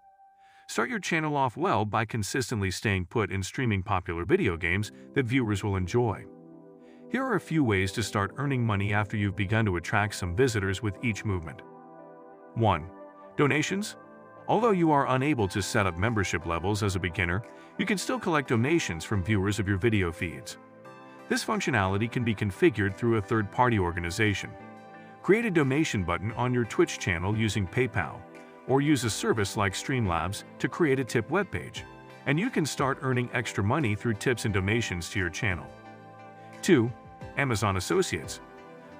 Speaker 3: Start your channel off well by consistently staying put in streaming popular video games that viewers will enjoy. Here are a few ways to start earning money after you've begun to attract some visitors with each movement. 1. Donations. Although you are unable to set up membership levels as a beginner, you can still collect donations from viewers of your video feeds. This functionality can be configured through a third-party organization. Create a donation button on your Twitch channel using PayPal, or use a service like Streamlabs to create a tip webpage, and you can start earning extra money through tips and donations to your channel. 2. Amazon Associates.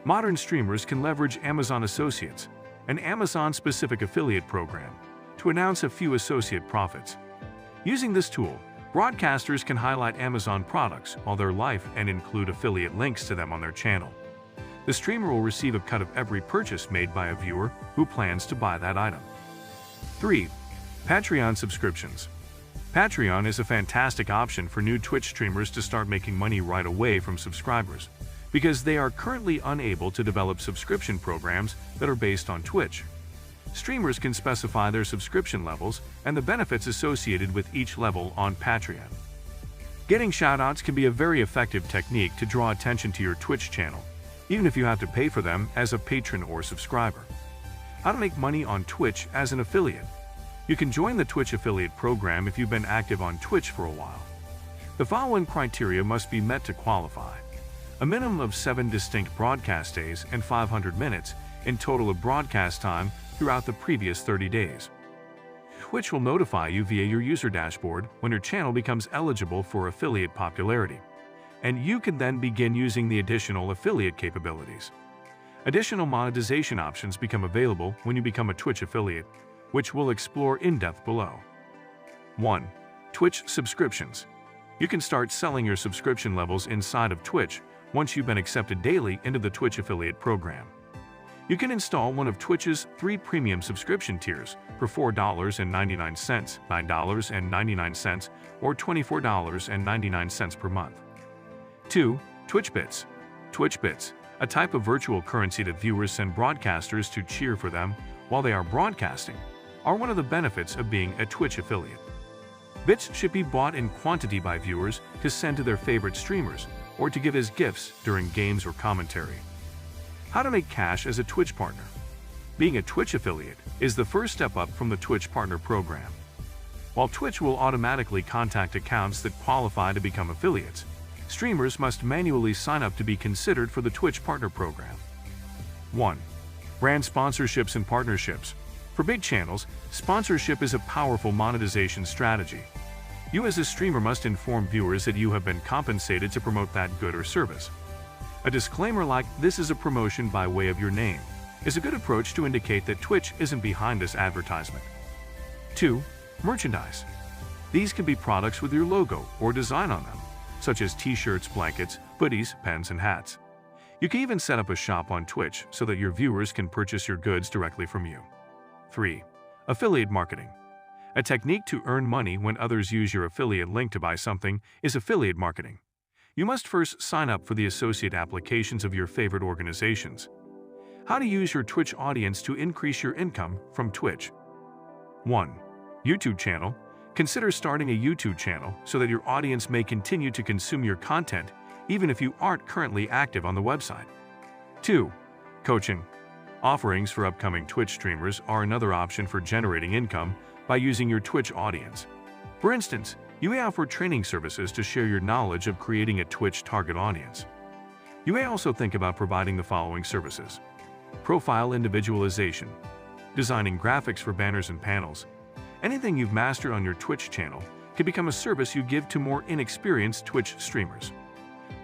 Speaker 3: Modern streamers can leverage Amazon Associates, an Amazon-specific affiliate program, to announce a few associate profits. Using this tool, broadcasters can highlight Amazon products all their life and include affiliate links to them on their channel. The streamer will receive a cut of every purchase made by a viewer who plans to buy that item. 3. Patreon subscriptions. Patreon is a fantastic option for new Twitch streamers to start making money right away from subscribers, because they are currently unable to develop subscription programs that are based on Twitch. Streamers can specify their subscription levels and the benefits associated with each level on Patreon. Getting shoutouts can be a very effective technique to draw attention to your Twitch channel, even if you have to pay for them as a patron or subscriber. How to make money on Twitch as an affiliate. You can join the Twitch affiliate program if you've been active on Twitch for a while. The following criteria must be met to qualify: a minimum of 7 distinct broadcast days and 500 minutes in total of broadcast time throughout the previous 30 days. Twitch will notify you via your user dashboard when your channel becomes eligible for affiliate popularity, and you can then begin using the additional affiliate capabilities. Additional monetization options become available when you become a Twitch affiliate, which we'll explore in depth below. 1. Twitch subscriptions. You can start selling your subscription levels inside of Twitch once you've been accepted daily into the Twitch affiliate program. You can install one of Twitch's 3 premium subscription tiers for $4.99, $9.99, or $24.99 per month. 2. Twitch Bits. Twitch Bits, a type of virtual currency that viewers send broadcasters to cheer for them while they are broadcasting, are one of the benefits of being a Twitch affiliate. Bits should be bought in quantity by viewers to send to their favorite streamers or to give as gifts during games or commentary. How to make cash as a Twitch partner. Being a Twitch affiliate is the first step up from the Twitch Partner Program. While Twitch will automatically contact accounts that qualify to become affiliates, streamers must manually sign up to be considered for the Twitch Partner Program. 1. Brand sponsorships and partnerships. For big channels, sponsorship is a powerful monetization strategy. You as a streamer must inform viewers that you have been compensated to promote that good or service. A disclaimer like "this is a promotion by way of your name" is a good approach to indicate that Twitch isn't behind this advertisement. 2. Merchandise. These can be products with your logo or design on them, such as t-shirts, blankets, hoodies, pens, and hats. You can even set up a shop on Twitch so that your viewers can purchase your goods directly from you. 3. Affiliate marketing. A technique to earn money when others use your affiliate link to buy something is affiliate marketing. You must first sign up for the associate applications of your favorite organizations. How to use your Twitch audience to increase your income from Twitch. 1. YouTube channel. Consider starting a YouTube channel so that your audience may continue to consume your content even if you aren't currently active on the website. 2. Coaching. Offerings for upcoming Twitch streamers are another option for generating income by using your Twitch audience. For instance, you may offer training services to share your knowledge of creating a Twitch target audience. You may also think about providing the following services: profile individualization, designing graphics for banners and panels. Anything you've mastered on your Twitch channel can become a service you give to more inexperienced Twitch streamers.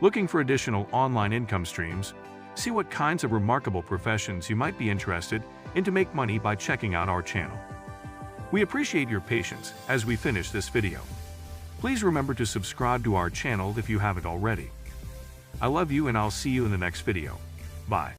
Speaker 3: Looking for additional online income streams? See what kinds of remarkable professions you might be interested in to make money by checking out our channel. We appreciate your patience as we finish this video. Please remember to subscribe to our channel if you haven't already. I love you and I'll see you in the next video. Bye.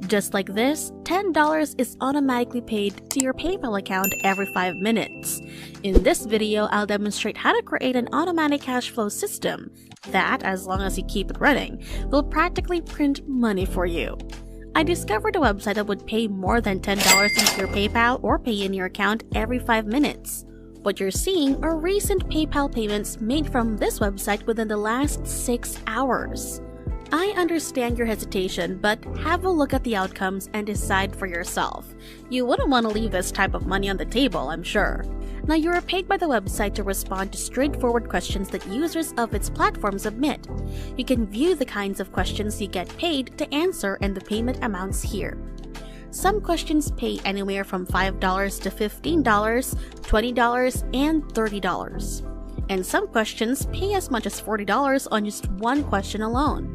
Speaker 4: Just like this, $10 is automatically paid to your PayPal account every 5 minutes. In this video, I'll demonstrate how to create an automatic cash flow system that, as long as you keep it running, will practically print money for you. I discovered a website that would pay more than $10 into your PayPal or pay in your account every 5 minutes. What you're seeing are recent PayPal payments made from this website within the last 6 hours. I understand your hesitation, but have a look at the outcomes and decide for yourself. You wouldn't want to leave this type of money on the table, I'm sure. Now, you are paid by the website to respond to straightforward questions that users of its platform submit. You can view the kinds of questions you get paid to answer and the payment amounts here. Some questions pay anywhere from $5 to $15, $20, and $30. And some questions pay as much as $40 on just one question alone.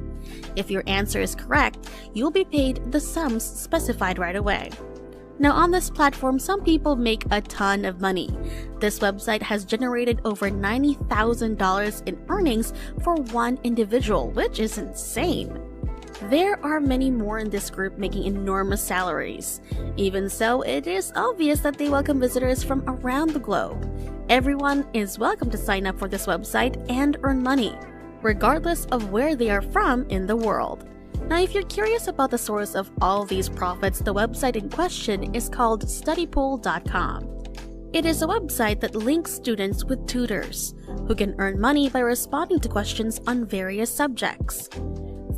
Speaker 4: If your answer is correct, you'll be paid the sums specified right away. Now, on this platform, some people make a ton of money. This website has generated over $90,000 in earnings for one individual, which is insane. There are many more in this group making enormous salaries. Even so, it is obvious that they welcome visitors from around the globe. Everyone is welcome to sign up for this website and earn money, regardless of where they are from in the world. Now, if you're curious about the source of all these profits, the website in question is called studypool.com. It is a website that links students with tutors, who can earn money by responding to questions on various subjects.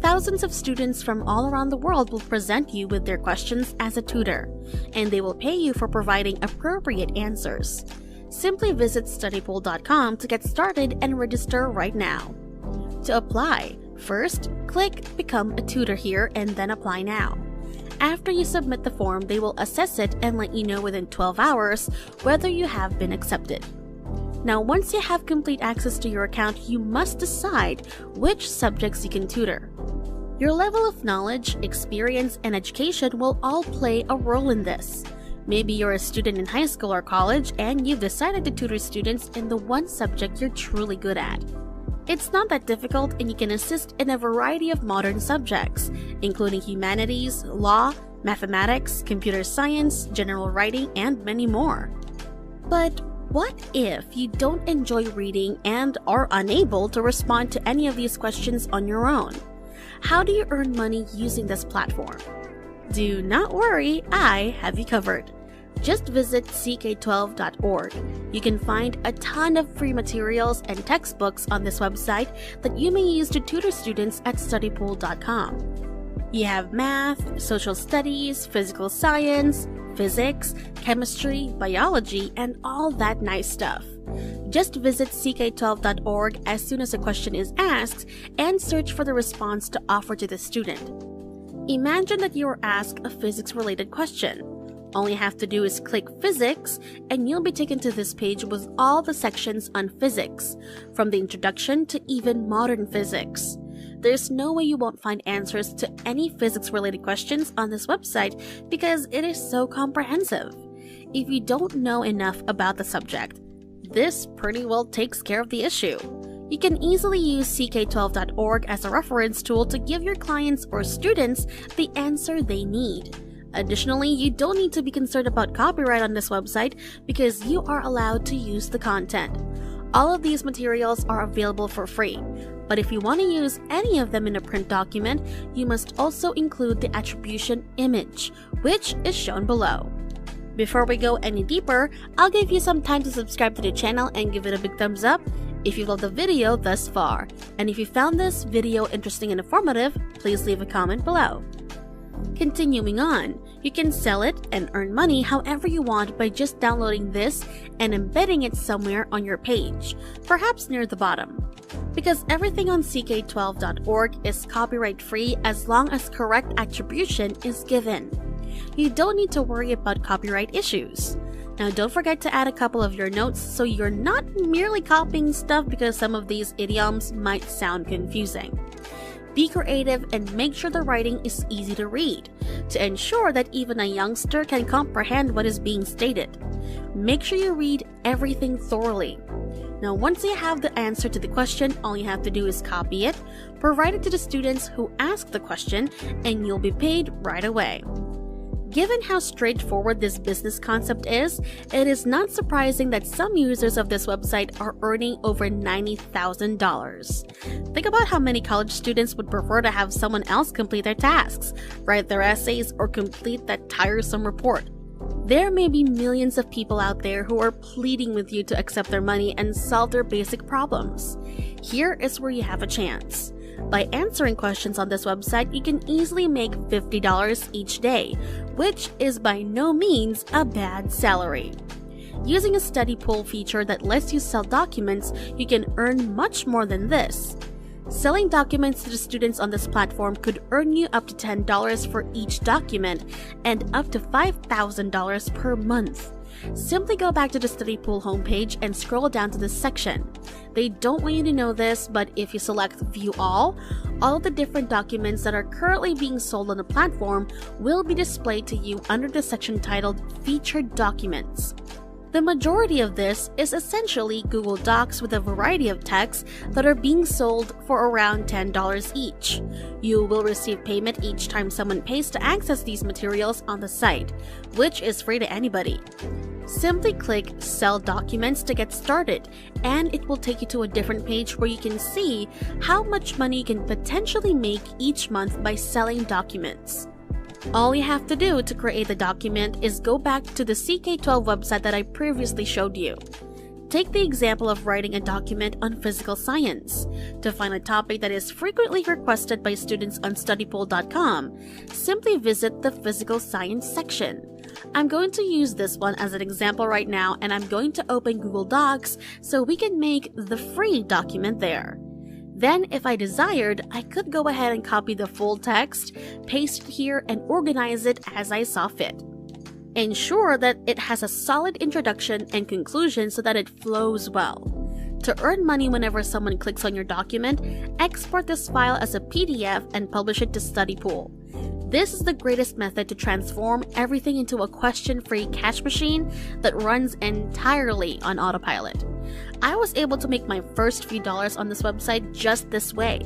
Speaker 4: Thousands of students from all around the world will present you with their questions as a tutor, and they will pay you for providing appropriate answers. Simply visit studypool.com to get started and register right now. To apply, first, click Become a Tutor here and then Apply Now. After you submit the form, they will assess it and let you know within 12 hours whether you have been accepted. Now, once you have complete access to your account, you must decide which subjects you can tutor. Your level of knowledge, experience, and education will all play a role in this. Maybe you're a student in high school or college and you've decided to tutor students in the one subject you're truly good at. It's not that difficult, and you can assist in a variety of modern subjects, including humanities, law, mathematics, computer science, general writing, and many more. But what if you don't enjoy reading and are unable to respond to any of these questions on your own? How do you earn money using this platform? Do not worry, I have you covered. Just visit ck12.org. You can find a ton of free materials and textbooks on this website that you may use to tutor students at studypool.com. You have math, social studies, physical science, physics, chemistry, biology, and all that nice stuff. Just visit ck12.org as soon as a question is asked and search for the response to offer to the student. Imagine that you are asked a physics-related question. All you have to do is click Physics, and you'll be taken to this page with all the sections on physics, from the introduction to even modern physics. There's no way you won't find answers to any physics-related questions on this website because it is so comprehensive. If you don't know enough about the subject, this pretty well takes care of the issue. You can easily use ck12.org as a reference tool to give your clients or students the answer they need. Additionally, you don't need to be concerned about copyright on this website because you are allowed to use the content. All of these materials are available for free, but if you want to use any of them in a print document, you must also include the attribution image, which is shown below. Before we go any deeper, I'll give you some time to subscribe to the channel and give it a big thumbs up if you loved the video thus far. And if you found this video interesting and informative, please leave a comment below. Continuing on, you can sell it and earn money however you want by just downloading this and embedding it somewhere on your page, perhaps near the bottom. Because everything on ck12.org is copyright free as long as correct attribution is given. You don't need to worry about copyright issues. Now don't forget to add a couple of your notes so you're not merely copying stuff because some of these idioms might sound confusing. Be creative and make sure the writing is easy to read, to ensure that even a youngster can comprehend what is being stated. Make sure you read everything thoroughly. Now once you have the answer to the question, all you have to do is copy it, provide it to the students who ask the question, and you'll be paid right away. Given how straightforward this business concept is, it is not surprising that some users of this website are earning over $90,000. Think about how many college students would prefer to have someone else complete their tasks, write their essays, or complete that tiresome report. There may be millions of people out there who are pleading with you to accept their money and solve their basic problems. Here is where you have a chance. By answering questions on this website, you can easily make $50 each day, which is by no means a bad salary. Using a study pool feature that lets you sell documents, you can earn much more than this. Selling documents to the students on this platform could earn you up to $10 for each document and up to $5,000 per month. Simply go back to the study pool homepage and scroll down to this section. They don't want you to know this, but if you select View All of the different documents that are currently being sold on the platform will be displayed to you under the section titled Featured Documents. The majority of this is essentially Google Docs with a variety of texts that are being sold for around $10 each. You will receive payment each time someone pays to access these materials on the site, which is free to anybody. Simply click Sell Documents to get started, and it will take you to a different page where you can see how much money you can potentially make each month by selling documents. All you have to do to create the document is go back to the CK12 website that I previously showed you. Take the example of writing a document on physical science. To find a topic that is frequently requested by students on studypool.com, simply visit the physical science section. I'm going to use this one as an example right now, and I'm going to open Google Docs so we can make the free document there. Then, if I desired, I could go ahead and copy the full text, paste it here, and organize it as I saw fit. Ensure that it has a solid introduction and conclusion so that it flows well. To earn money whenever someone clicks on your document, export this file as a PDF and publish it to StudyPool. This is the greatest method to transform everything into a question-free cash machine that runs entirely on autopilot. I was able to make my first few dollars on this website just this way.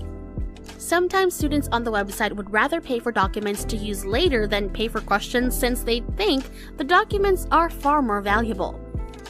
Speaker 4: Sometimes students on the website would rather pay for documents to use later than pay for questions since they think the documents are far more valuable.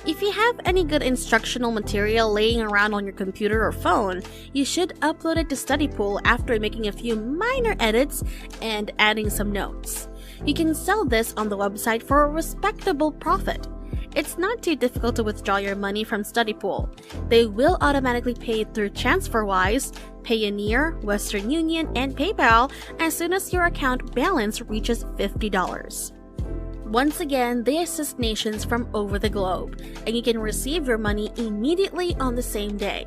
Speaker 4: If you have any good instructional material laying around on your computer or phone, you should upload it to StudyPool after making a few minor edits and adding some notes. You can sell this on the website for a respectable profit. It's not too difficult to withdraw your money from StudyPool. They will automatically pay through TransferWise, Payoneer, Western Union, and PayPal as soon as your account balance reaches $50. Once again, they assist nations from over the globe, and you can receive your money immediately on the same day.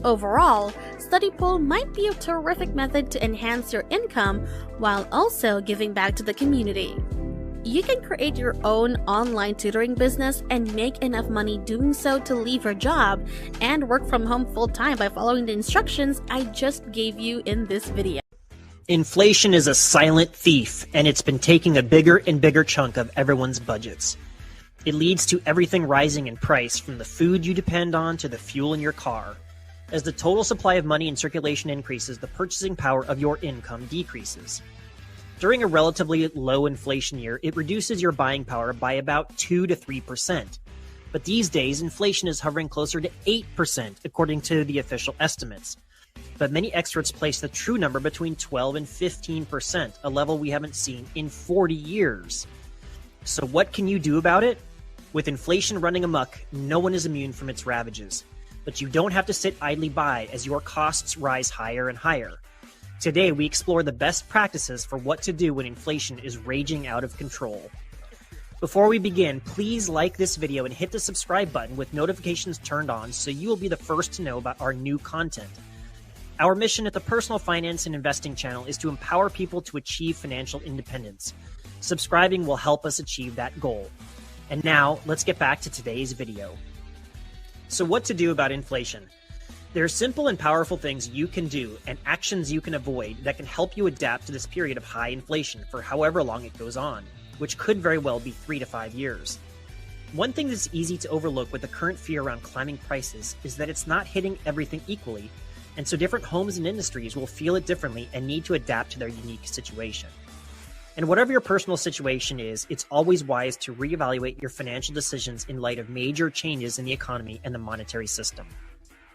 Speaker 4: Overall, StudyPool might be a terrific method to enhance your income while also giving back to the community. You can create your own online tutoring business and make enough money doing so to leave your job and work from home full-time by following the instructions I just gave you in this video.
Speaker 5: Inflation is a silent thief, and it's been taking a bigger and bigger chunk of everyone's budgets. It leads to everything rising in price, from the food you depend on to the fuel in your car. As the total supply of money in circulation increases, the purchasing power of your income decreases. During a relatively low inflation year, it reduces your buying power by about 2 to 3%. But these days, inflation is hovering closer to 8%, according to the official estimates. But many experts place the true number between 12 and 15%, a level we haven't seen in 40 years. So what can you do about it? With inflation running amok, no one is immune from its ravages. But you don't have to sit idly by as your costs rise higher and higher. Today, we explore the best practices for what to do when inflation is raging out of control. Before we begin, please like this video and hit the subscribe button with notifications turned on so you will be the first to know about our new content. Our mission at the Personal Finance and Investing channel is to empower people to achieve financial independence. Subscribing will help us achieve that goal. And now, let's get back to today's video. So what to do about inflation? There are simple and powerful things you can do and actions you can avoid that can help you adapt to this period of high inflation for however long it goes on, which could very well be 3 to 5 years. One thing that's easy to overlook with the current fear around climbing prices is that it's not hitting everything equally, and so different homes and industries will feel it differently and need to adapt to their unique situation. And whatever your personal situation is, it's always wise to reevaluate your financial decisions in light of major changes in the economy and the monetary system.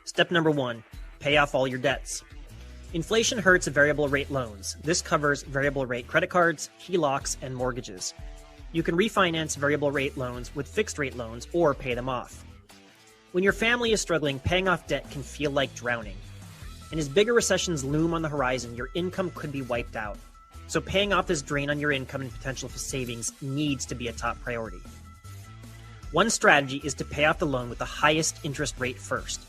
Speaker 5: Step number 1, pay off all your debts. Inflation hurts variable rate loans. This covers variable rate credit cards, HELOCs, and mortgages. You can refinance variable rate loans with fixed rate loans or pay them off. When your family is struggling, paying off debt can feel like drowning. And as bigger recessions loom on the horizon, your income could be wiped out. So paying off this drain on your income and potential for savings needs to be a top priority. One strategy is to pay off the loan with the highest interest rate first.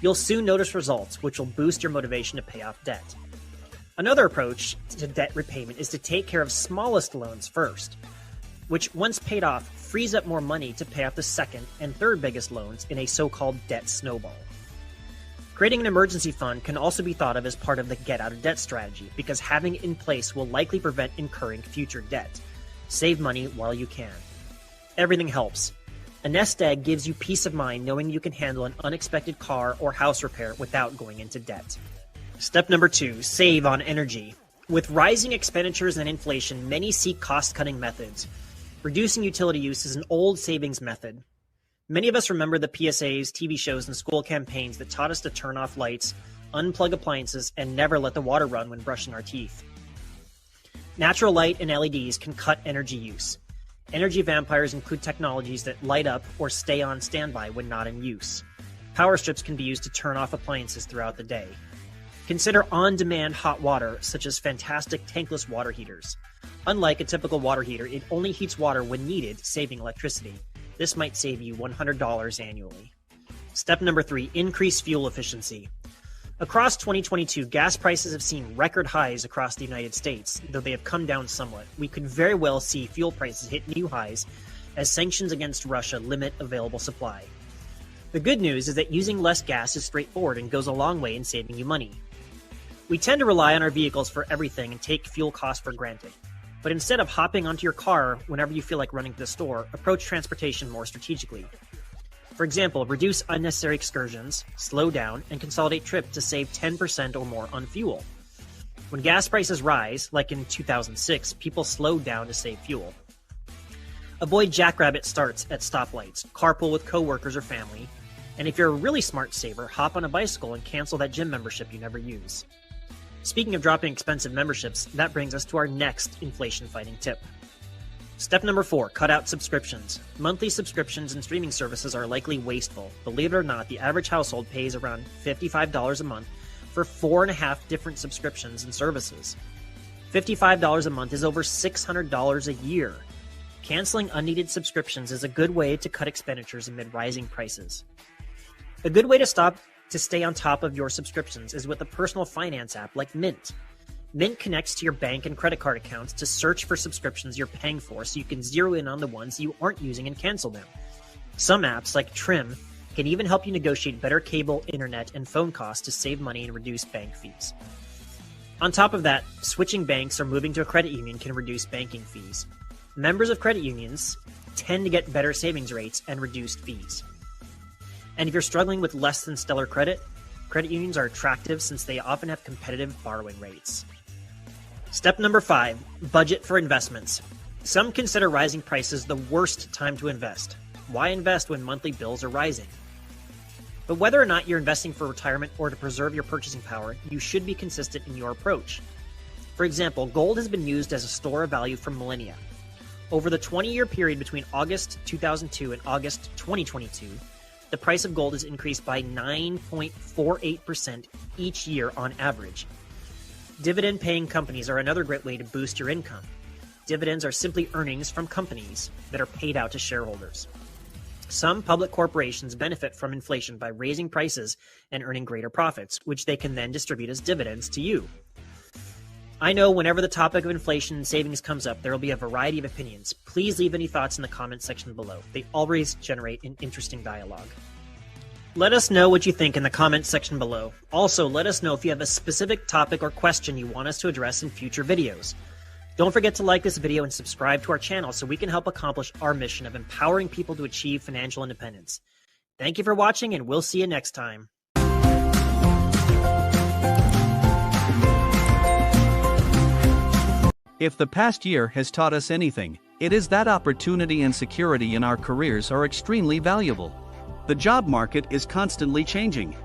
Speaker 5: You'll soon notice results, which will boost your motivation to pay off debt. Another approach to debt repayment is to take care of smallest loans first, which once paid off frees up more money to pay off the second and third biggest loans in a so-called debt snowball. Creating an emergency fund can also be thought of as part of the get out of debt strategy because having it in place will likely prevent incurring future debt. Save money while you can. Everything helps. A nest egg gives you peace of mind knowing you can handle an unexpected car or house repair without going into debt. Step number 2, save on energy. With rising expenditures and inflation, many seek cost-cutting methods. Reducing utility use is an old savings method. Many of us remember the PSAs, TV shows, and school campaigns that taught us to turn off lights, unplug appliances, and never let the water run when brushing our teeth. Natural light and LEDs can cut energy use. Energy vampires include technologies that light up or stay on standby when not in use. Power strips can be used to turn off appliances throughout the day. Consider on-demand hot water, such as fantastic tankless water heaters. Unlike a typical water heater, it only heats water when needed, saving electricity. This might save you $100 annually. Step number 3, increase fuel efficiency. Across 2022, gas prices have seen record highs across the United States, though they have come down somewhat. We could very well see fuel prices hit new highs as sanctions against Russia limit available supply. The good news is that using less gas is straightforward and goes a long way in saving you money. We tend to rely on our vehicles for everything and take fuel costs for granted. But instead of hopping onto your car whenever you feel like running to the store, approach transportation more strategically. For example, reduce unnecessary excursions, slow down, and consolidate trips to save 10% or more on fuel. When gas prices rise, like in 2006, people slowed down to save fuel. Avoid jackrabbit starts at stoplights, carpool with coworkers or family, and if you're a really smart saver, hop on a bicycle and cancel that gym membership you never use. Speaking of dropping expensive memberships, that brings us to our next inflation-fighting tip. Step number 4, cut out subscriptions. Monthly subscriptions and streaming services are likely wasteful. Believe it or not, the average household pays around $55 a month for 4.5 different subscriptions and services. $55 a month is over $600 a year. Canceling unneeded subscriptions is a good way to cut expenditures amid rising prices. A good way to stay on top of your subscriptions is with a personal finance app like Mint. Mint connects to your bank and credit card accounts to search for subscriptions you're paying for so you can zero in on the ones you aren't using and cancel them. Some apps, like Trim, can even help you negotiate better cable, internet, and phone costs to save money and reduce bank fees. On top of that, switching banks or moving to a credit union can reduce banking fees. Members of credit unions tend to get better savings rates and reduced fees. And if you're struggling with less than stellar credit, Credit unions are attractive since they often have competitive borrowing rates. Step number 5, budget for investments. Some consider rising prices the worst time to invest. Why invest when monthly bills are rising? But whether or not you're investing for retirement or to preserve your purchasing power, you should be consistent in your approach. For example, gold has been used as a store of value for millennia. Over the 20-year period between August 2002 and August 2022, the price of gold has increased by 9.48% each year on average. Dividend-paying companies are another great way to boost your income. Dividends are simply earnings from companies that are paid out to shareholders. Some public corporations benefit from inflation by raising prices and earning greater profits, which they can then distribute as dividends to you. I know whenever the topic of inflation and savings comes up, there will be a variety of opinions. Please leave any thoughts in the comment section below. They always generate an interesting dialogue. Let us know what you think in the comment section below. Also, let us know if you have a specific topic or question you want us to address in future videos. Don't forget to like this video and subscribe to our channel so we can help accomplish our mission of empowering people to achieve financial independence. Thank you for watching, and we'll see you next time.
Speaker 1: If the past year has taught us anything, it is that opportunity and security in our careers are extremely valuable. The job market is constantly changing.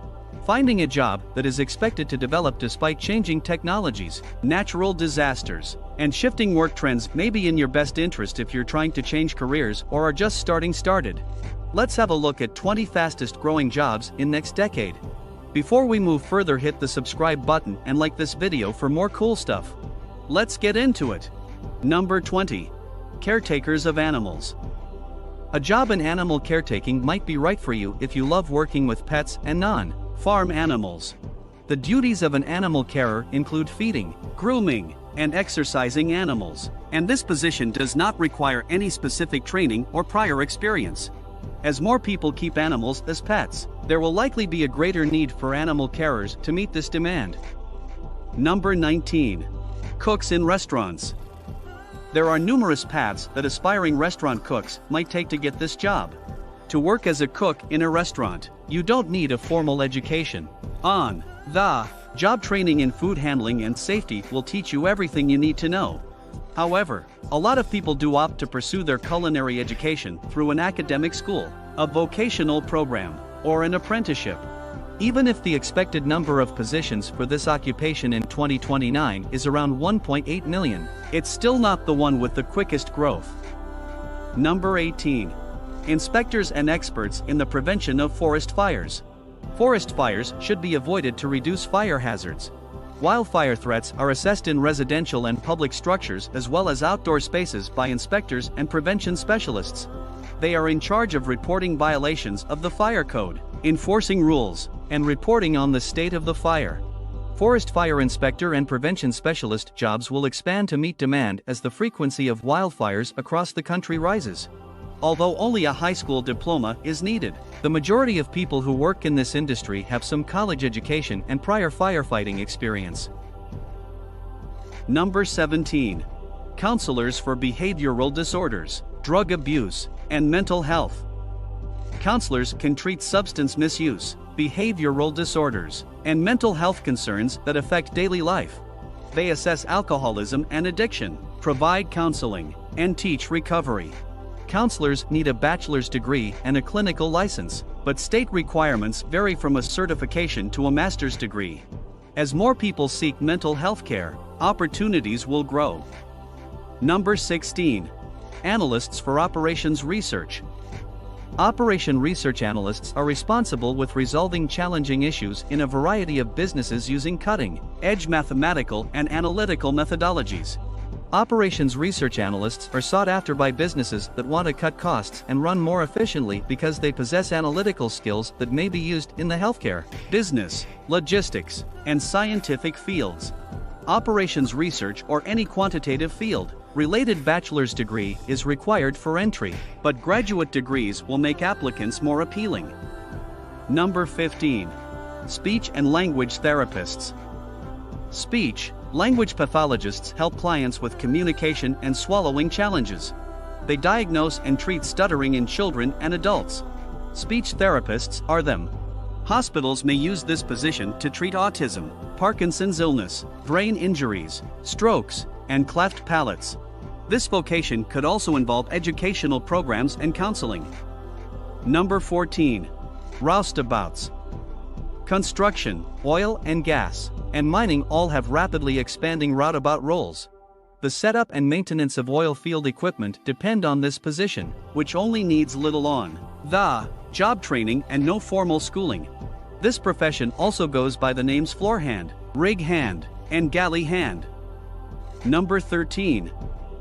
Speaker 1: Finding a job that is expected to develop despite changing technologies, natural disasters, and shifting work trends may be in your best interest if you're trying to change careers or are just started. Let's have a look at 20 fastest growing jobs in next decade. Before we move further, hit the subscribe button and like this video for more cool stuff. Let's get into it. Number 20. Caretakers of animals. A job in animal caretaking might be right for you if you love working with pets and non-farm animals. The duties of an animal carer include feeding, grooming, and exercising animals, and this position does not require any specific training or prior experience. As more people keep animals as pets, there will likely be a greater need for animal carers to meet this demand. Number 19. Cooks in restaurants. There are numerous paths that aspiring restaurant cooks might take to get this job. To work as a cook in a restaurant, you don't need a formal education. On-the-job training in food handling and safety will teach you everything you need to know. However, a lot of people do opt to pursue their culinary education through an academic school, a vocational program, or an apprenticeship. Even if the expected number of positions for this occupation in 2029 is around 1.8 million, it's still not the one with the quickest growth. Number 18. Inspectors and experts in the prevention of forest fires. Forest fires should be avoided to reduce fire hazards. Wildfire threats are assessed in residential and public structures as well as outdoor spaces by inspectors and prevention specialists. They are in charge of reporting violations of the fire code, enforcing rules, and reporting on the state of the fire. Forest fire inspector and prevention specialist jobs will expand to meet demand as the frequency of wildfires across the country rises. Although only a high school diploma is needed, the majority of people who work in this industry have some college education and prior firefighting experience. Number 17. Counselors for behavioral disorders, drug abuse, and mental health. Counselors can treat substance misuse, behavioral disorders, and mental health concerns that affect daily life. They assess alcoholism and addiction, provide counseling, and teach recovery. Counselors need a bachelor's degree and a clinical license, but state requirements vary from a certification to a master's degree. As more people seek mental health care, opportunities will grow. Number 16. Analysts for operations research. Operation research analysts are responsible with resolving challenging issues in a variety of businesses using cutting-edge mathematical and analytical methodologies. Operations research analysts are sought after by businesses that want to cut costs and run more efficiently because they possess analytical skills that may be used in the healthcare, business, logistics, and scientific fields. Operations research or any quantitative field-related bachelor's degree is required for entry, but graduate degrees will make applicants more appealing. Number 15. Speech and language therapists. Speech-language pathologists help clients with communication and swallowing challenges. They diagnose and treat stuttering in children and adults. Speech therapists are them. Hospitals may use this position to treat autism, Parkinson's illness, brain injuries, strokes, and cleft palates. This vocation could also involve educational programs and counseling. Number 14. Roustabouts. Construction, oil and gas, and mining all have rapidly expanding roundabout roles. The setup and maintenance of oil field equipment depend on this position, which only needs little on-the-job training and no formal schooling. This profession also goes by the names floor hand, rig hand, and galley hand. Number 13.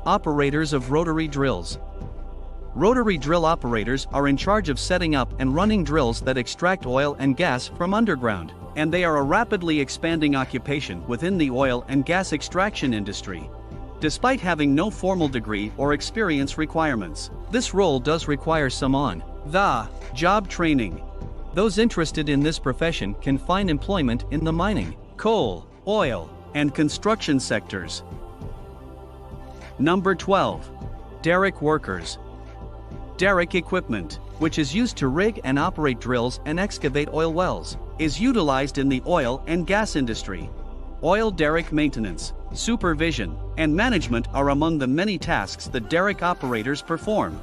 Speaker 1: Operators of rotary drills. Rotary drill operators are in charge of setting up and running drills that extract oil and gas from underground, and they are a rapidly expanding occupation within the oil and gas extraction industry. Despite having no formal degree or experience requirements, this role does require some on-the-job training. Those interested in this profession can find employment in the mining, coal, oil, and construction sectors. Number 12. Derrick workers. Derrick equipment, which is used to rig and operate drills and excavate oil wells, is utilized in the oil and gas industry. Oil derrick maintenance, supervision, and management are among the many tasks that derrick operators perform.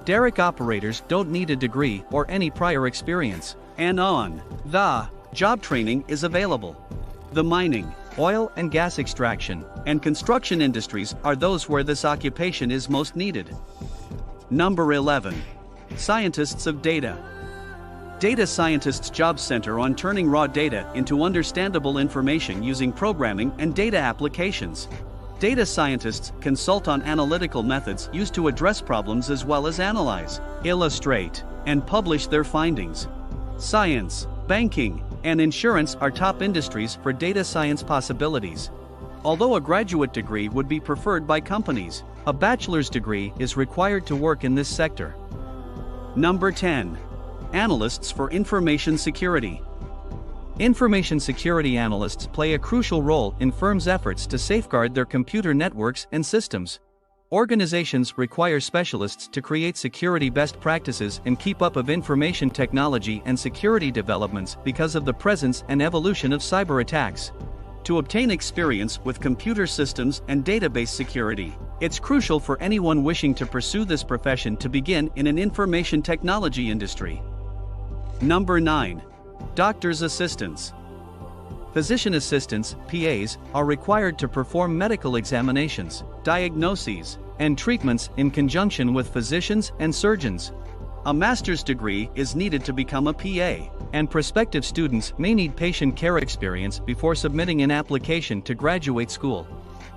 Speaker 1: Derrick operators don't need a degree or any prior experience, and on-the-job training is available. The mining, oil and gas extraction, and construction industries are those where this occupation is most needed. Number 11. Scientists of data. Data scientists' jobs center on turning raw data into understandable information using programming and data applications. Data scientists consult on analytical methods used to address problems as well as analyze, illustrate, and publish their findings. Science, banking, and insurance are top industries for data science possibilities. Although a graduate degree would be preferred by companies, a bachelor's degree is required to work in this sector. Number 10. Analysts for information security. Information security analysts play a crucial role in firms' efforts to safeguard their computer networks and systems. Organizations require specialists to create security best practices and keep up with information technology and security developments because of the presence and evolution of cyber attacks. To obtain experience with computer systems and database security, it's crucial for anyone wishing to pursue this profession to begin in an information technology industry. Number 9. Doctor's assistants. Physician assistants, PAs, are required to perform medical examinations, diagnoses, and treatments in conjunction with physicians and surgeons. A master's degree is needed to become a PA, and prospective students may need patient care experience before submitting an application to graduate school.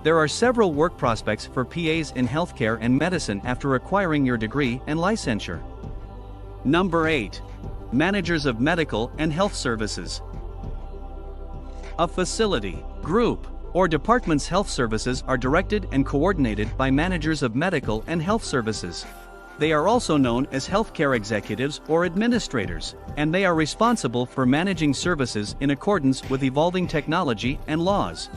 Speaker 1: There are several work prospects for PAs in healthcare and medicine after acquiring your degree and licensure. Number 8. Managers of medical and health services. A facility, group, or department's health services are directed and coordinated by managers of medical and health services. They are also known as healthcare executives or administrators, and they are responsible for managing services in accordance with evolving technology and laws.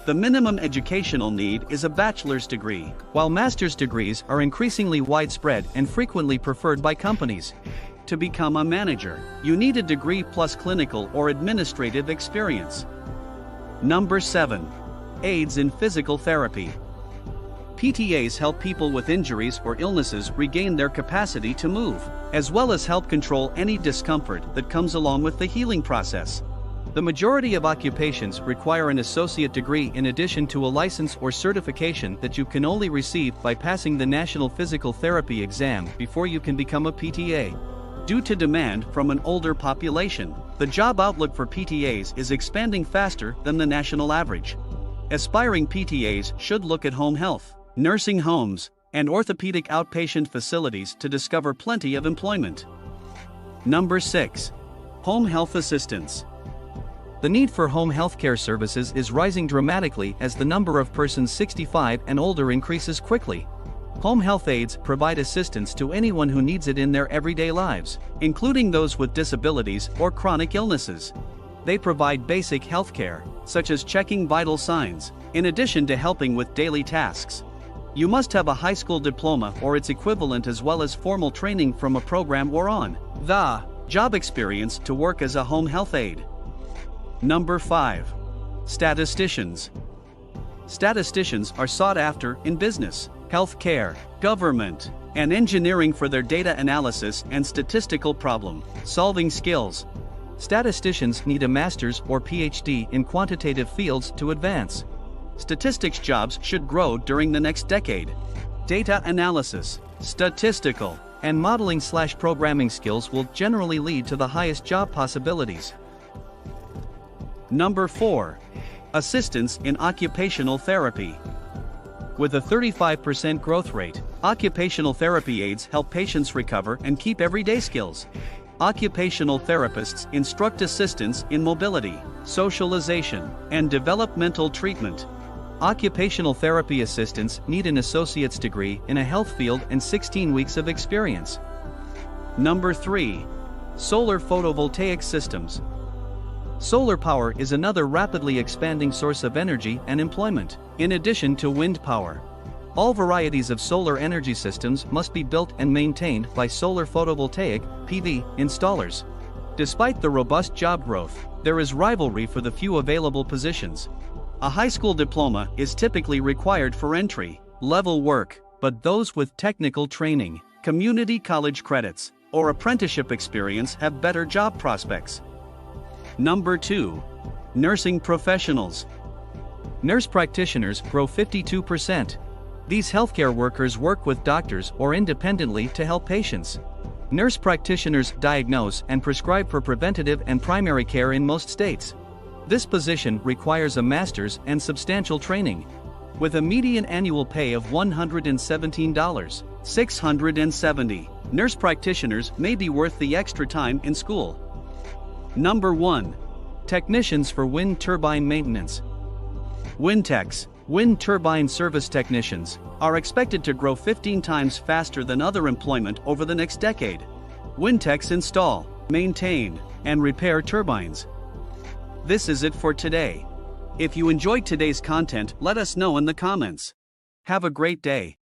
Speaker 1: The minimum educational need is a bachelor's degree, while master's degrees are increasingly widespread and frequently preferred by companies. To become a manager, you need a degree plus clinical or administrative experience. Number 7. Aids in physical therapy. PTAs help people with injuries or illnesses regain their capacity to move, as well as help control any discomfort that comes along with the healing process. The majority of occupations require an associate degree in addition to a license or certification that you can only receive by passing the National Physical Therapy exam before you can become a PTA. Due to demand from an older population, the job outlook for PTAs is expanding faster than the national average. Aspiring PTAs should look at home health, nursing homes, and orthopedic outpatient facilities to discover plenty of employment. Number 6. Home health assistants. The need for home health care services is rising dramatically as the number of persons 65 and older increases quickly. Home health aides provide assistance to anyone who needs it in their everyday lives, including those with disabilities or chronic illnesses. They provide basic health care, such as checking vital signs, in addition to helping with daily tasks. You must have a high school diploma or its equivalent as well as formal training from a program or on the Job experience to work as a home health aide. Number 5. Statisticians. Statisticians are sought after in business, healthcare, government, and engineering for their data analysis and statistical problem-solving skills. Statisticians need a master's or PhD in quantitative fields to advance. Statistics jobs should grow during the next decade. Data analysis, statistical, and modeling/programming skills will generally lead to the highest job possibilities. Number 4. Assistance in occupational therapy. With a 35% growth rate, occupational therapy aides help patients recover and keep everyday skills. Occupational therapists instruct assistants in mobility, socialization, and developmental treatment. Occupational therapy assistants need an associate's degree in a health field and 16 weeks of experience. Number 3. Solar photovoltaic systems. Solar power is another rapidly expanding source of energy and employment, in addition to wind power. All varieties of solar energy systems must be built and maintained by solar photovoltaic (PV) installers. Despite the robust job growth, there is rivalry for the few available positions. A high school diploma is typically required for entry-level work, but those with technical training, community college credits, or apprenticeship experience have better job prospects. Number 2. Nursing professionals. Nurse practitioners grow 52%. These healthcare workers work with doctors or independently to help patients. Nurse practitioners diagnose and prescribe for preventative and primary care in most states. This position requires a master's and substantial training. With a median annual pay of $117,670, nurse practitioners may be worth the extra time in school. Number 1. Technicians for wind turbine maintenance. Wind techs, wind turbine service technicians, are expected to grow 15 times faster than other employment over the next decade. Wind techs install, maintain, and repair turbines. This is it for today. If you enjoyed today's content, let us know in the comments. Have a great day.